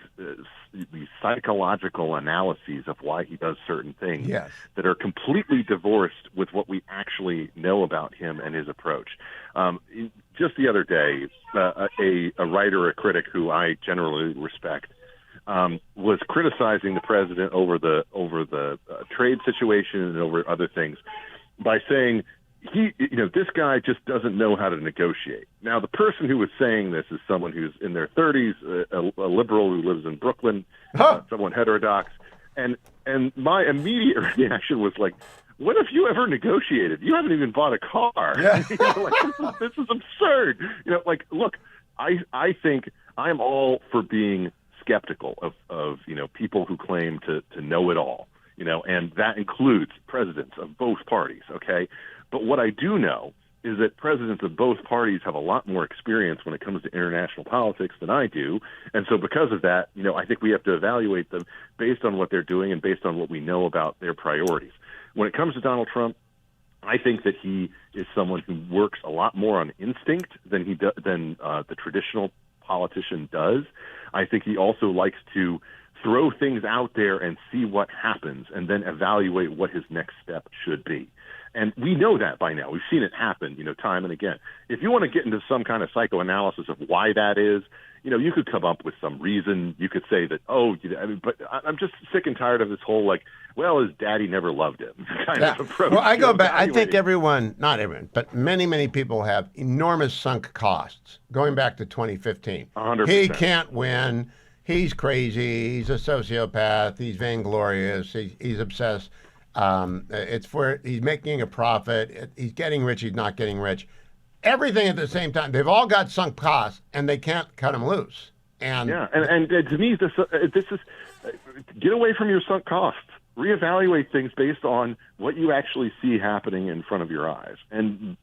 psychological analyses of why he does certain things that are completely divorced with what we actually know about him and his approach. Just the other day, a writer, a critic who I generally respect, was criticizing the president over the trade situation and over other things by saying, this guy just doesn't know how to negotiate. Now, the person who was saying this is someone who's in their 30s, a liberal who lives in Brooklyn, someone heterodox. And my immediate reaction was like, when have you ever negotiated? You haven't even bought a car. Yeah. This is absurd. Look, I think I'm all for being skeptical of people who claim to know it all, and that includes presidents of both parties, okay? But what I do know is that presidents of both parties have a lot more experience when it comes to international politics than I do. And so because of that, I think we have to evaluate them based on what they're doing and based on what we know about their priorities. When it comes to Donald Trump, I think that he is someone who works a lot more on instinct than the traditional politician does. I think he also likes to throw things out there and see what happens and then evaluate what his next step should be. And we know that by now. We've seen it happen, time and again. If you want to get into some kind of psychoanalysis of why that is, you could come up with some reason. You could say that, but I'm just sick and tired of this whole his daddy never loved him kind of approach. Well, I to go back. I think evaluating. everyone, not everyone, but many, many people have enormous sunk costs going back to 2015. 100%. He can't win. He's crazy. He's a sociopath. He's vainglorious. He's obsessed. He's making a profit. He's getting rich. He's not getting rich. Everything at the same time. They've all got sunk costs, and they can't cut them loose. And to me, this is get away from your sunk costs. Reevaluate things based on what you actually see happening in front of your eyes. And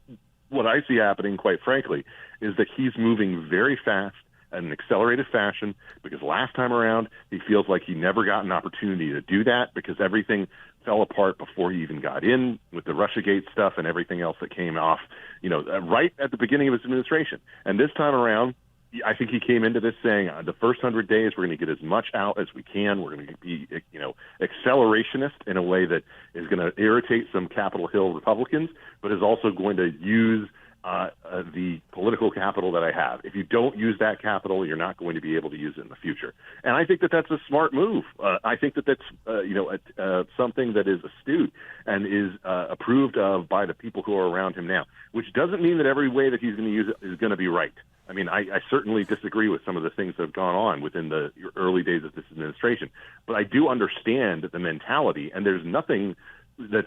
what I see happening, quite frankly, is that he's moving very fast at an accelerated fashion, because last time around he feels like he never got an opportunity to do that because everything fell apart before he even got in with the Russiagate stuff and everything else that came off, right at the beginning of his administration. And this time around, I think he came into this saying, the first 100 days, we're going to get as much out as we can. We're going to be, accelerationist in a way that is going to irritate some Capitol Hill Republicans, but is also going to use the political capital that I have. If you don't use that capital, you're not going to be able to use it in the future. And I think that that's a smart move. I think that that's something that is astute and is approved of by the people who are around him now, which doesn't mean that every way that he's going to use it is going to be right. I mean, I certainly disagree with some of the things that have gone on within the early days of this administration, but I do understand the mentality, and there's nothing that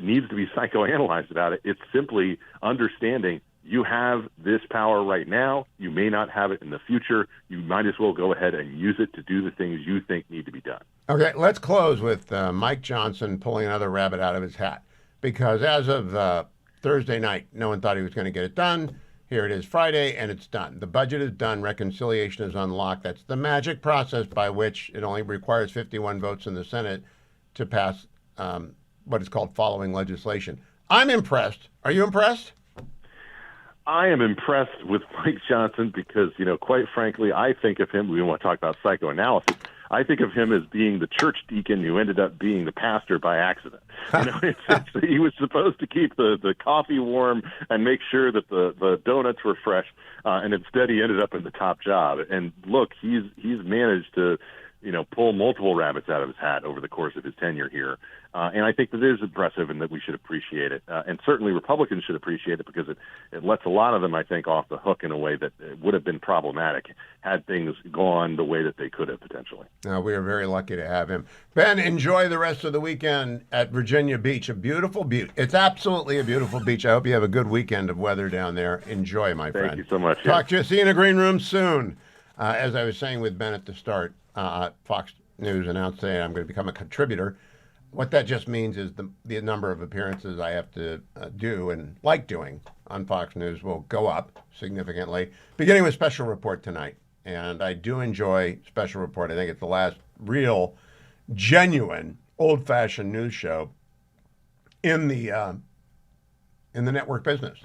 needs to be psychoanalyzed about it. It's simply understanding you have this power right now. You may not have it in the future. You might as well go ahead and use it to do the things you think need to be done. Okay, let's close with Mike Johnson pulling another rabbit out of his hat, because as of Thursday night, no one thought he was going to get it done. Here it is Friday, and it's done. The budget is done. Reconciliation is unlocked. That's the magic process by which it only requires 51 votes in the Senate to pass what is called following legislation. I'm impressed. Are you impressed? I am impressed with Mike Johnson because, quite frankly, I think of him, we want to talk about psychoanalysis, I think of him as being the church deacon who ended up being the pastor by accident. He was supposed to keep the coffee warm and make sure that the donuts were fresh, and instead he ended up in the top job. And look, he's managed to pull multiple rabbits out of his hat over the course of his tenure here. And I think that it is impressive and that we should appreciate it. And certainly Republicans should appreciate it because it lets a lot of them, I think, off the hook in a way that would have been problematic had things gone the way that they could have potentially. We are very lucky to have him. Ben, enjoy the rest of the weekend at Virginia Beach. A beautiful beach. It's absolutely a beautiful beach. I hope you have a good weekend of weather down there. Enjoy, my friend. Thank you so much. Talk to you. See you in the green room soon. As I was saying with Ben at the start, Fox News announced today I'm going to become a contributor. What that just means is the number of appearances I have to do and like doing on Fox News will go up significantly, beginning with Special Report tonight. And I do enjoy Special Report. I think it's the last real, genuine, old-fashioned news show in the network business.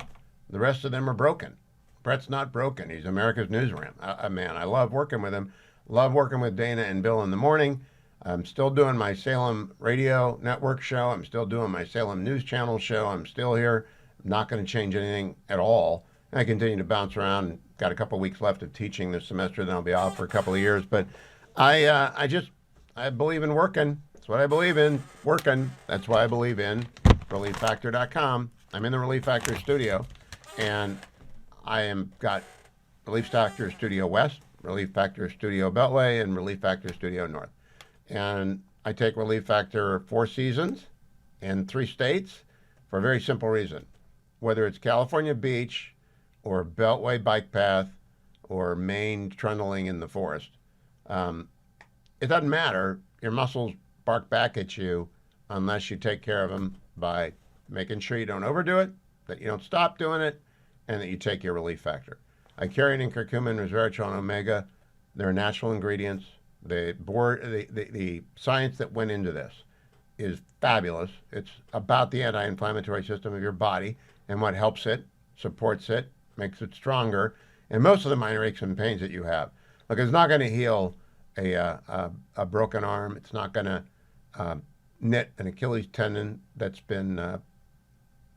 The rest of them are broken. Brett's not broken. He's America's newsroom. Man, I love working with him. Love working with Dana and Bill in the morning. I'm still doing my Salem Radio Network show. I'm still doing my Salem News Channel show. I'm still here. I'm not going to change anything at all. And I continue to bounce around. Got a couple weeks left of teaching this semester. Then I'll be off for a couple of years. But I believe in working. That's what I believe in. Working. That's why I believe in ReliefFactor.com. I'm in the Relief Factor studio, and I am got Relief Factor Studio West, Relief Factor Studio Beltway, and Relief Factor Studio North. And I take Relief Factor 4 seasons in 3 states for a very simple reason. Whether it's California Beach or Beltway Bike Path or Maine trundling in the forest, it doesn't matter. Your muscles bark back at you unless you take care of them by making sure you don't overdo it, that you don't stop doing it, and that you take your Relief Factor. I carry it in curcumin, resveratrol, and omega. They're natural ingredients. The science that went into this is fabulous. It's about the anti-inflammatory system of your body and what helps it, supports it, makes it stronger, and most of the minor aches and pains that you have. Look, it's not going to heal a broken arm. It's not going to knit an Achilles tendon that's been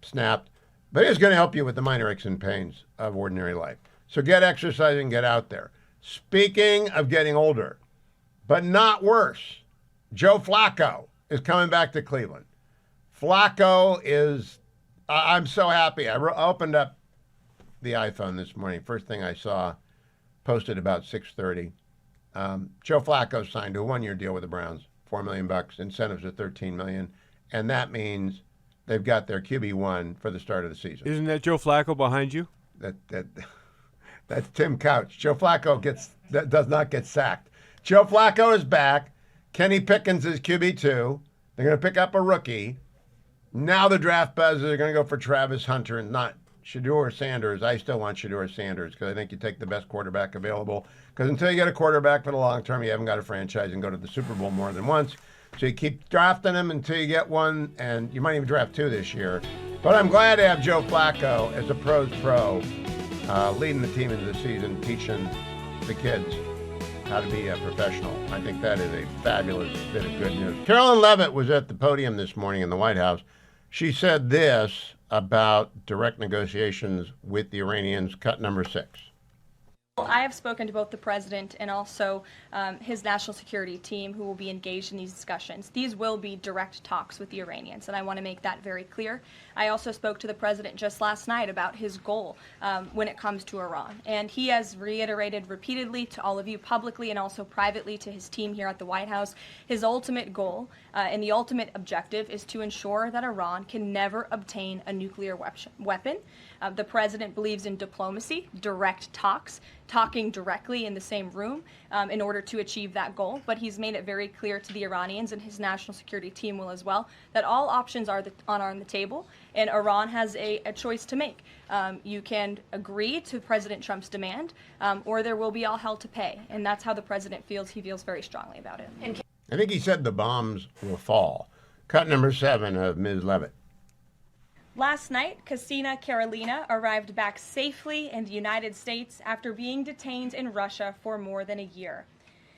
snapped, but it's going to help you with the minor aches and pains of ordinary life. So get exercising, get out there. Speaking of getting older, but not worse, Joe Flacco is coming back to Cleveland. Flacco is, I'm so happy. I opened up the iPhone this morning. First thing I saw, posted about 6:30. Joe Flacco signed a 1-year deal with the Browns, $4 million, incentives of $13 million, and that means they've got their QB1 for the start of the season. Isn't that Joe Flacco behind you? That's Tim Couch. Joe Flacco does not get sacked. Joe Flacco is back. Kenny Pickens is QB2. They're going to pick up a rookie. Now the draft buzzes are going to go for Travis Hunter and not Shedeur Sanders. I still want Shedeur Sanders because I think you take the best quarterback available. Because until you get a quarterback for the long term, you haven't got a franchise and go to the Super Bowl more than once. So you keep drafting them until you get one, and you might even draft 2 this year. But I'm glad to have Joe Flacco as a pro's pro, leading the team into the season, teaching the kids how to be a professional. I think that is a fabulous bit of good news. Carolyn Leavitt was at the podium this morning in the White House. She said this about direct negotiations with the Iranians, cut number 6. I have spoken to both the president and also his national security team who will be engaged in these discussions. These will be direct talks with the Iranians, and I want to make that very clear. I also spoke to the president just last night about his goal when it comes to Iran, and he has reiterated repeatedly to all of you publicly and also privately to his team here at the White House, his ultimate goal and the ultimate objective is to ensure that Iran can never obtain a nuclear weapon. The president believes in diplomacy, direct talks, talking directly in the same room in order to achieve that goal. But he's made it very clear to the Iranians, and his national security team will as well, that all options are on the table, and Iran has a choice to make. You can agree to President Trump's demand, or there will be all hell to pay. And that's how the president feels. He feels very strongly about it. I think he said the bombs will fall. Cut number 7 of Ms. Leavitt. Last night, Casina Karolina arrived back safely in the United States after being detained in Russia for more than a year.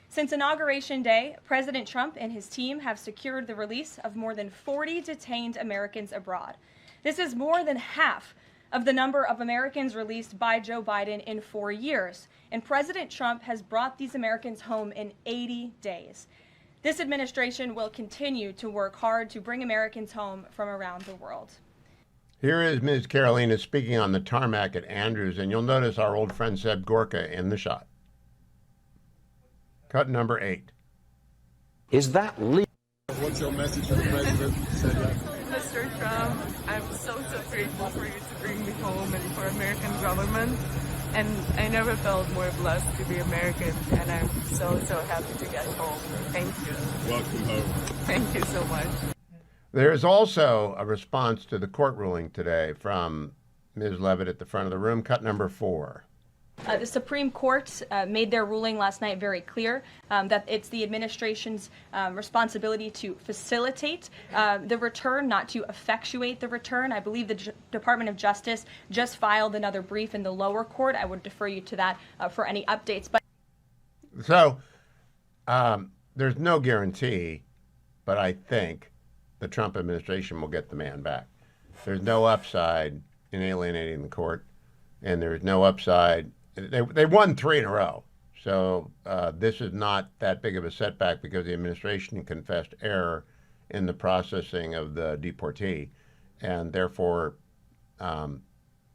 Since Inauguration Day, President Trump and his team have secured the release of more than 40 detained Americans abroad. This is more than half of the number of Americans released by Joe Biden in 4 years, and President Trump has brought these Americans home in 80 days. This administration will continue to work hard to bring Americans home from around the world. Here is Ms. Carolina speaking on the tarmac at Andrews, and you'll notice our old friend Seb Gorka in the shot. Cut number 8. Is that legal? What's your message to the president? Mr. Trump, I'm so grateful for you to bring me home and for American government. And I never felt more blessed to be American, and I'm so happy to get home. Thank you. Welcome home. Thank you so much. There's also a response to the court ruling today from Ms. Leavitt at the front of the room, cut number 4. The Supreme Court made their ruling last night very clear that it's the administration's responsibility to facilitate the return, not to effectuate the return. I believe the Department of Justice just filed another brief in the lower court. I would defer you to that for any updates. But So there's no guarantee, but I think the Trump administration will get the man back. There's no upside in alienating the court, and there's no upside. They won 3 in a row, so this is not that big of a setback because the administration confessed error in the processing of the deportee, and therefore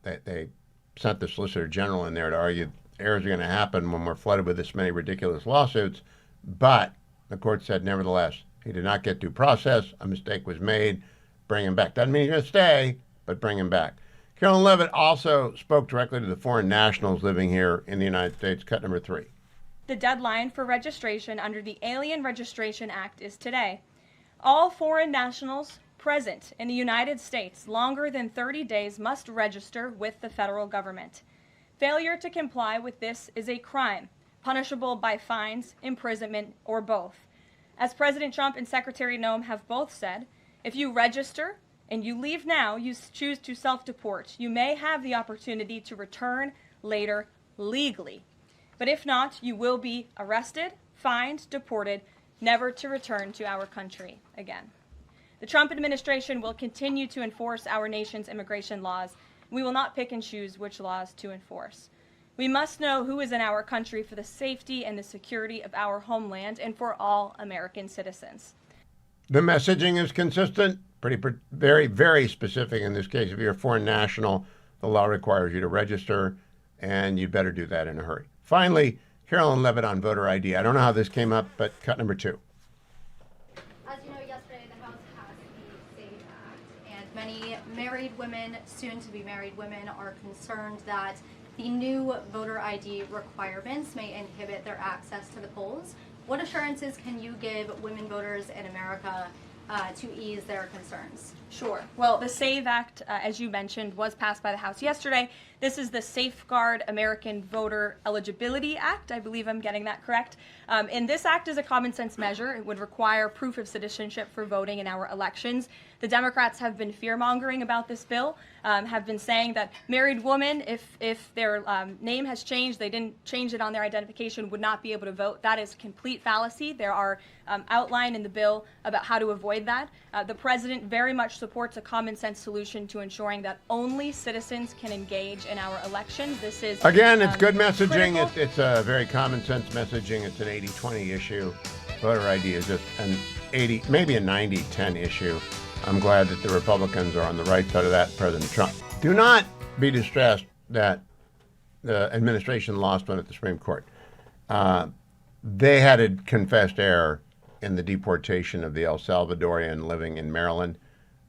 they sent the Solicitor General in there to argue errors are going to happen when we're flooded with this many ridiculous lawsuits. But the court said, nevertheless, he did not get due process. A mistake was made. Bring him back. Doesn't mean he's going to stay, but bring him back. Carolyn Leavitt also spoke directly to the foreign nationals living here in the United States. Cut number 3. the deadline for registration under the Alien Registration Act is today. All foreign nationals present in the United States longer than 30 days must register with the federal government. Failure to comply with this is a crime, punishable by fines, imprisonment, or both. As President Trump and Secretary Noem have both said, if you register and you leave now, you choose to self-deport, you may have the opportunity to return later legally. But if not, you will be arrested, fined, deported, never to return to our country again. The Trump administration will continue to enforce our nation's immigration laws. We will not pick and choose which laws to enforce. We must know who is in our country for the safety and the security of our homeland and for all American citizens. The messaging is consistent, very, very specific in this case. If you're a foreign national, the law requires you to register, and you'd better do that in a hurry. Finally, Carolyn Levitt on voter ID. I don't know how this came up, but cut number 2. As you know, yesterday the House passed the SAVE Act, and many married women, soon-to-be married women, are concerned that the new voter ID requirements may inhibit their access to the polls. What assurances can you give women voters in America to ease their concerns? Sure. Well, the SAVE Act, as you mentioned, was passed by the House yesterday. This is the Safeguard American Voter Eligibility Act. I believe I'm getting that correct. And this act is a common sense measure. It would require proof of citizenship for voting in our elections. The Democrats have been fear-mongering about this bill, have been saying that married women, if their name has changed, they didn't change it on their identification, would not be able to vote. That is complete fallacy. There are outlined in the bill about how to avoid that. The president very much supports a common sense solution to ensuring that only citizens can engage in our elections. This is Again, it's good messaging. critical. It's a very common sense messaging. It's an 80-20 issue. Voter ID is just an 80, maybe a 90-10 issue. I'm glad that the Republicans are on the right side of that, President Trump. Do not be distressed that the administration lost one at the Supreme Court. They had a confessed error in the deportation of the El Salvadorian living in Maryland,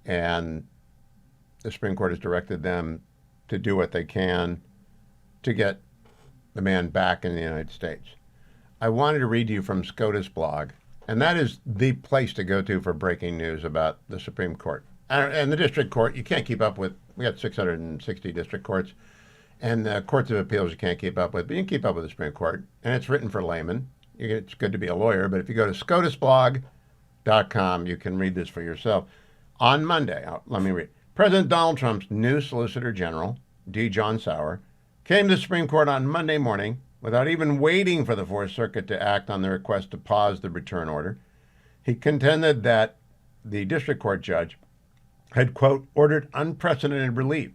and the Supreme Court has directed them to do what they can to get the man back in the United States. I wanted to read to you from SCOTUS blog, and that is the place to go to for breaking news about the Supreme Court. And the district court, you can't keep up with. We got 660 district courts, and the courts of appeals you can't keep up with, but you can keep up with the Supreme Court, and it's written for laymen. It's good to be a lawyer, but if you go to scotusblog.com, you can read this for yourself. On Monday, let me read. President Donald Trump's new Solicitor General, D. John Sauer, came to the Supreme Court on Monday morning without even waiting for the Fourth Circuit to act on the request to pause the return order. He contended that the district court judge had, quote, ordered unprecedented relief,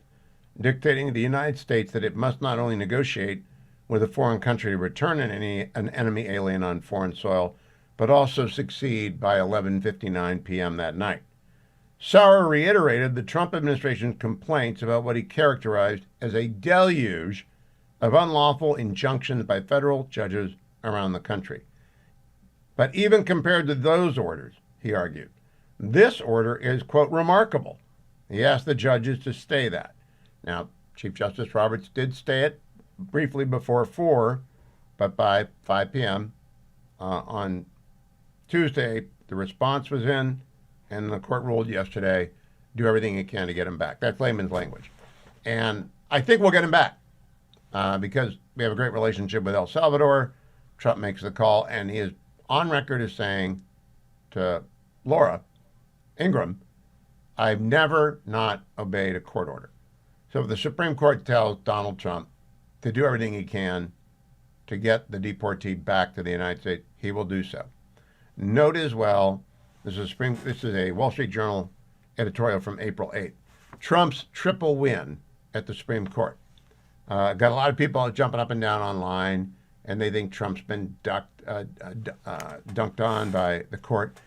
dictating to the United States that it must not only negotiate with a foreign country to return an enemy alien on foreign soil, but also succeed by 11:59 p.m. that night. Sauer reiterated the Trump administration's complaints about what he characterized as a deluge of unlawful injunctions by federal judges around the country. But even compared to those orders, he argued, this order is, quote, remarkable. He asked the judges to stay that. Now, Chief Justice Roberts did stay it briefly before 4, but by 5 p.m. On Tuesday, the response was in, and the court ruled yesterday, do everything it can to get him back. That's layman's language. And I think we'll get him back because we have a great relationship with El Salvador. Trump makes the call, and he is on record as saying to Laura Ingraham, I've never not obeyed a court order. So if the Supreme Court tells Donald Trump to do everything he can to get the deportee back to the United States, he will do so. Note as well, this is a Wall Street Journal editorial from April 8th. Trump's triple win at the Supreme Court. Got a lot of people jumping up and down online, and they think Trump's been dunked on by the court.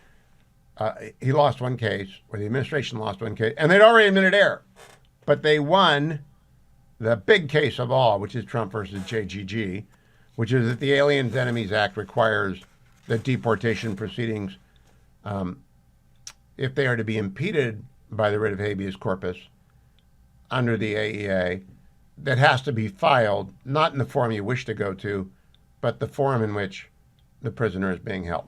He lost one case, or the administration lost one case, and they'd already admitted error. But they won the big case of all, which is Trump versus JGG, which is that the Aliens Enemies Act requires that deportation proceedings, if they are to be impeded by the writ of habeas corpus under the AEA, that has to be filed, not in the form you wish to go to, but the form in which the prisoner is being held.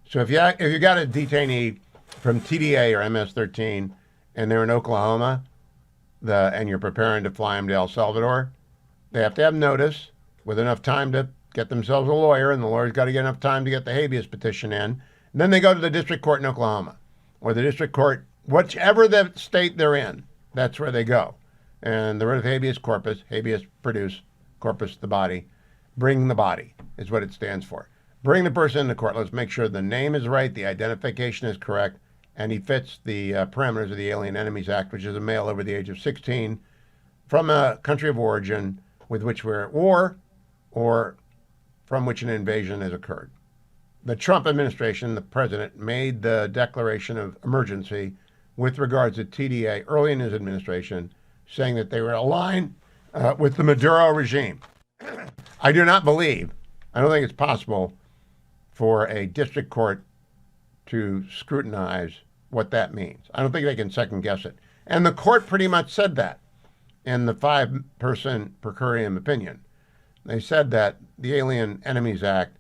So if you got a detainee from TDA or MS-13 and they're in Oklahoma, and you're preparing to fly them to El Salvador, they have to have notice with enough time to get themselves a lawyer, and the lawyer's got to get enough time to get the habeas petition in. And then they go to the district court in Oklahoma, or the district court, whichever the state they're in, that's where they go. And the writ of habeas corpus, habeas produce, corpus the body, bring the body is what it stands for. Bring the person into court. Let's make sure the name is right, the identification is correct, and he fits the parameters of the Alien Enemies Act, which is a male over the age of 16 from a country of origin with which we're at war or from which an invasion has occurred. The Trump administration, the president, made the declaration of emergency with regards to TDA early in his administration, saying that they were aligned with the Maduro regime. I do not believe, I don't think it's possible for a district court to scrutinize what that means. I don't think they can second guess it. And the court pretty much said that in the 5-person per curiam opinion. They said that the Alien Enemies Act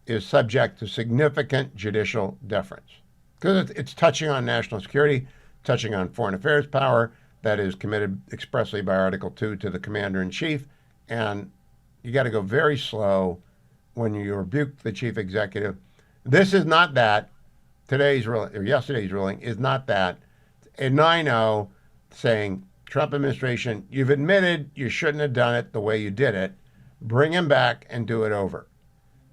is subject to significant judicial deference because it's touching on national security, touching on foreign affairs power that is committed expressly by Article 2 to the commander-in-chief. And you got to go very slow when you rebuke the chief executive. This is not that. Today's ruling, or yesterday's ruling, is not that. A 9-0 saying, Trump administration, you've admitted you shouldn't have done it the way you did it. Bring him back and do it over.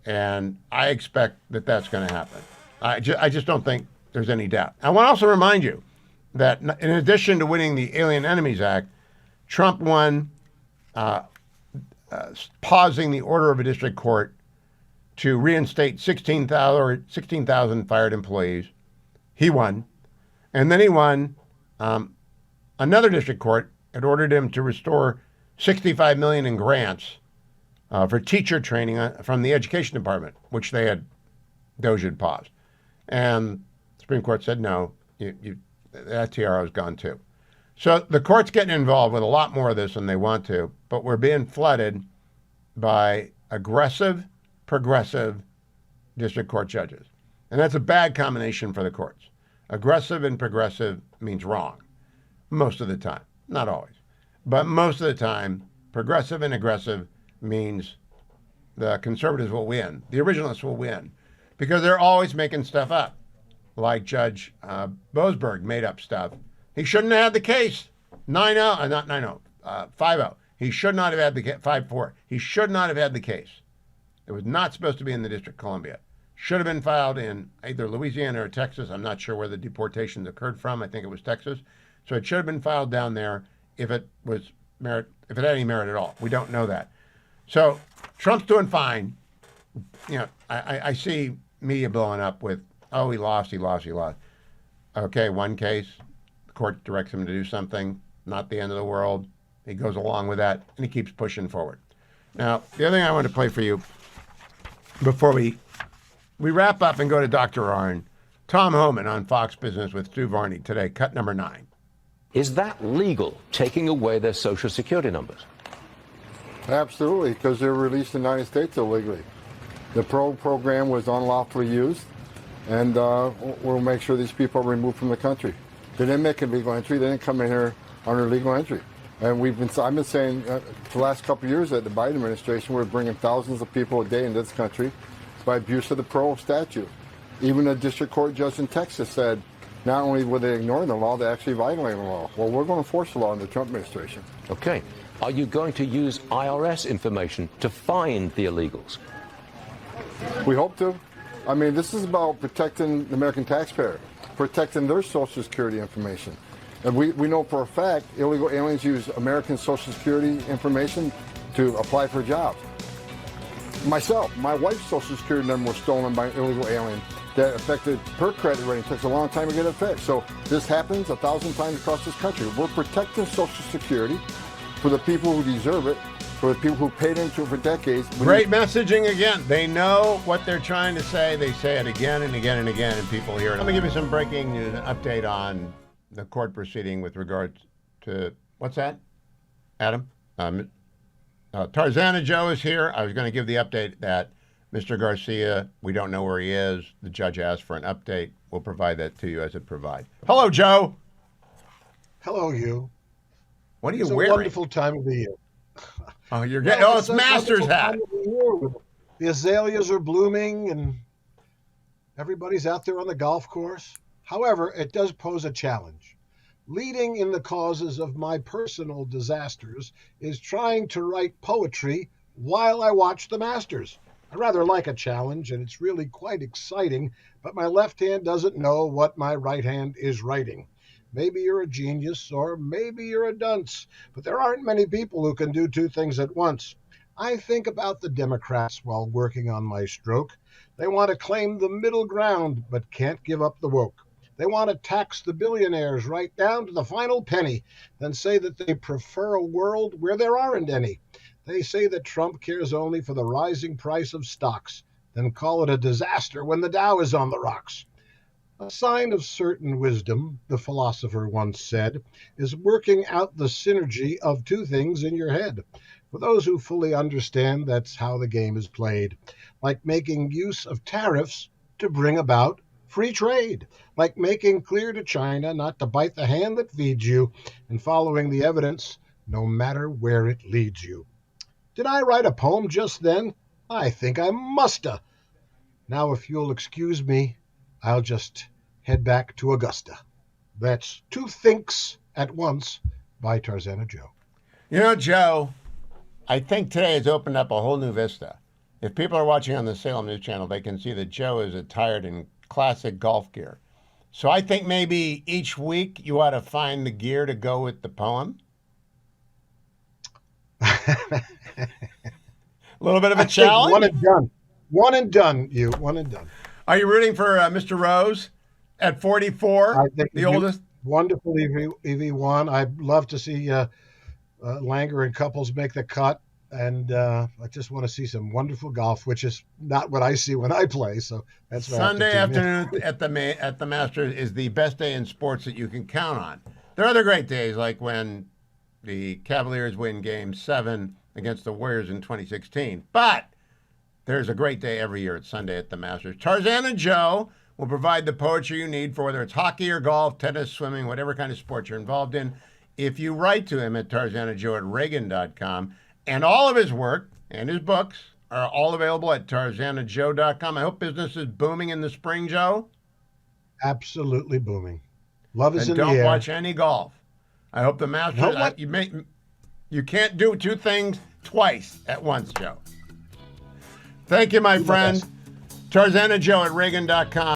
And I expect that that's going to happen. I just don't think there's any doubt. I want to also remind you that in addition to winning the Alien Enemies Act, Trump won pausing the order of a district court to reinstate 16,000 fired employees. He won. And then he won another district court had ordered him to restore $65 million in grants for teacher training from the education department, which they had Doge had paused. And the Supreme Court said, no, that TRO is gone too. So the court's getting involved with a lot more of this than they want to, but we're being flooded by aggressive, progressive district court judges. And that's a bad combination for the courts. Aggressive and progressive means wrong most of the time. Not always. But most of the time, progressive and aggressive means the conservatives will win. The originalists will win because they're always making stuff up. Like Judge Boasberg made up stuff. He shouldn't have had the case. 9-0, not 9-0, 5-0. He should not have had the case. 5-4. He should not have had the case. It was not supposed to be in the District of Columbia. Should have been filed in either Louisiana or Texas. I'm not sure where the deportations occurred from. I think it was Texas. So it should have been filed down there if it had any merit at all. We don't know that. So Trump's doing fine. You know, I see media blowing up with, oh, he lost. Okay, one case, the court directs him to do something, not the end of the world. He goes along with that, and he keeps pushing forward. Now, the other thing I want to play for you before we wrap up and go to Dr. Arn, Tom Homan on Fox Business with Stu Varney today, cut number 9. Is that legal, taking away their Social Security numbers? Absolutely, because they're released in the United States illegally. The program was unlawfully used, and we'll make sure these people are removed from the country. They didn't make a legal entry. They didn't come in here under legal entry. And I've been saying for the last couple of years that the Biden administration, we're bringing thousands of people a day into this country by abuse of the parole statute. Even a district court judge in Texas said not only were they ignoring the law, they actually violating the law. Well, we're going to enforce the law in the Trump administration. Okay. Are you going to use IRS information to find the illegals? We hope to. I mean, this is about protecting the American taxpayer, protecting their Social Security information. And we know for a fact illegal aliens use American Social Security information to apply for jobs. Myself, my wife's Social Security number was stolen by an illegal alien that affected her credit rating. It took a long time to get it fixed. So this happens 1,000 times across this country. We're protecting Social Security for the people who deserve it, for the people who paid into it for decades. Great messaging again. They know what they're trying to say. They say it again and again and again, and people hear it. Let me give you some breaking news, an update on the court proceeding with regards to, what's that, Adam? Tarzana Joe is here. I was going to give the update that Mr. Garcia, we don't know where he is. The judge asked for an update. We'll provide that to you as it provides. Hello, Joe. Hello, Hugh. What are you wearing? It's a wonderful time of the year. Oh, you're getting, it's Masters hat. The azaleas are blooming and everybody's out there on the golf course. However, it does pose a challenge. Leading in the causes of my personal disasters is trying to write poetry while I watch the Masters. I rather like a challenge, and it's really quite exciting, but my left hand doesn't know what my right hand is writing. Maybe you're a genius, or maybe you're a dunce, but there aren't many people who can do two things at once. I think about the Democrats while working on my stroke. They want to claim the middle ground, but can't give up the woke. They want to tax the billionaires right down to the final penny, then say that they prefer a world where there aren't any. They say that Trump cares only for the rising price of stocks, then call it a disaster when the Dow is on the rocks. A sign of certain wisdom, the philosopher once said, is working out the synergy of two things in your head. For those who fully understand, that's how the game is played. Like making use of tariffs to bring about free trade. Like making clear to China not to bite the hand that feeds you, and following the evidence no matter where it leads you. Did I write a poem just then? I think I musta. Now, if you'll excuse me, I'll just head back to Augusta. That's Two Thinks at Once by Tarzana Joe. You know, Joe, I think today has opened up a whole new vista. If people are watching on the Salem News Channel, they can see that Joe is attired in classic golf gear. So I think maybe each week you ought to find the gear to go with the poem. A little bit of a challenge. One and done. One and done, you. One and done. Are you rooting for Mr. Rose at 44, I think the oldest? Wonderful EV1. I'd love to see Langer and Couples make the cut. And I just want to see some wonderful golf, which is not what I see when I play. So that's why Sunday afternoon at the Masters is the best day in sports that you can count on. There are other great days, like when the Cavaliers win Game 7 against the Warriors in 2016. But there's a great day every year. It's Sunday at the Masters. Tarzana Joe will provide the poetry you need for whether it's hockey or golf, tennis, swimming, whatever kind of sport you're involved in. If you write to him at tarzanajoe@reagan.com, and all of his work and his books are all available at tarzanajoe.com. I hope business is booming in the spring, Joe. Absolutely booming. Love is and in the air. Don't watch any golf. I hope the Masters. You can't do two things twice at once, Joe. Thank you, my friend. TarzanaJoe@reagan.com.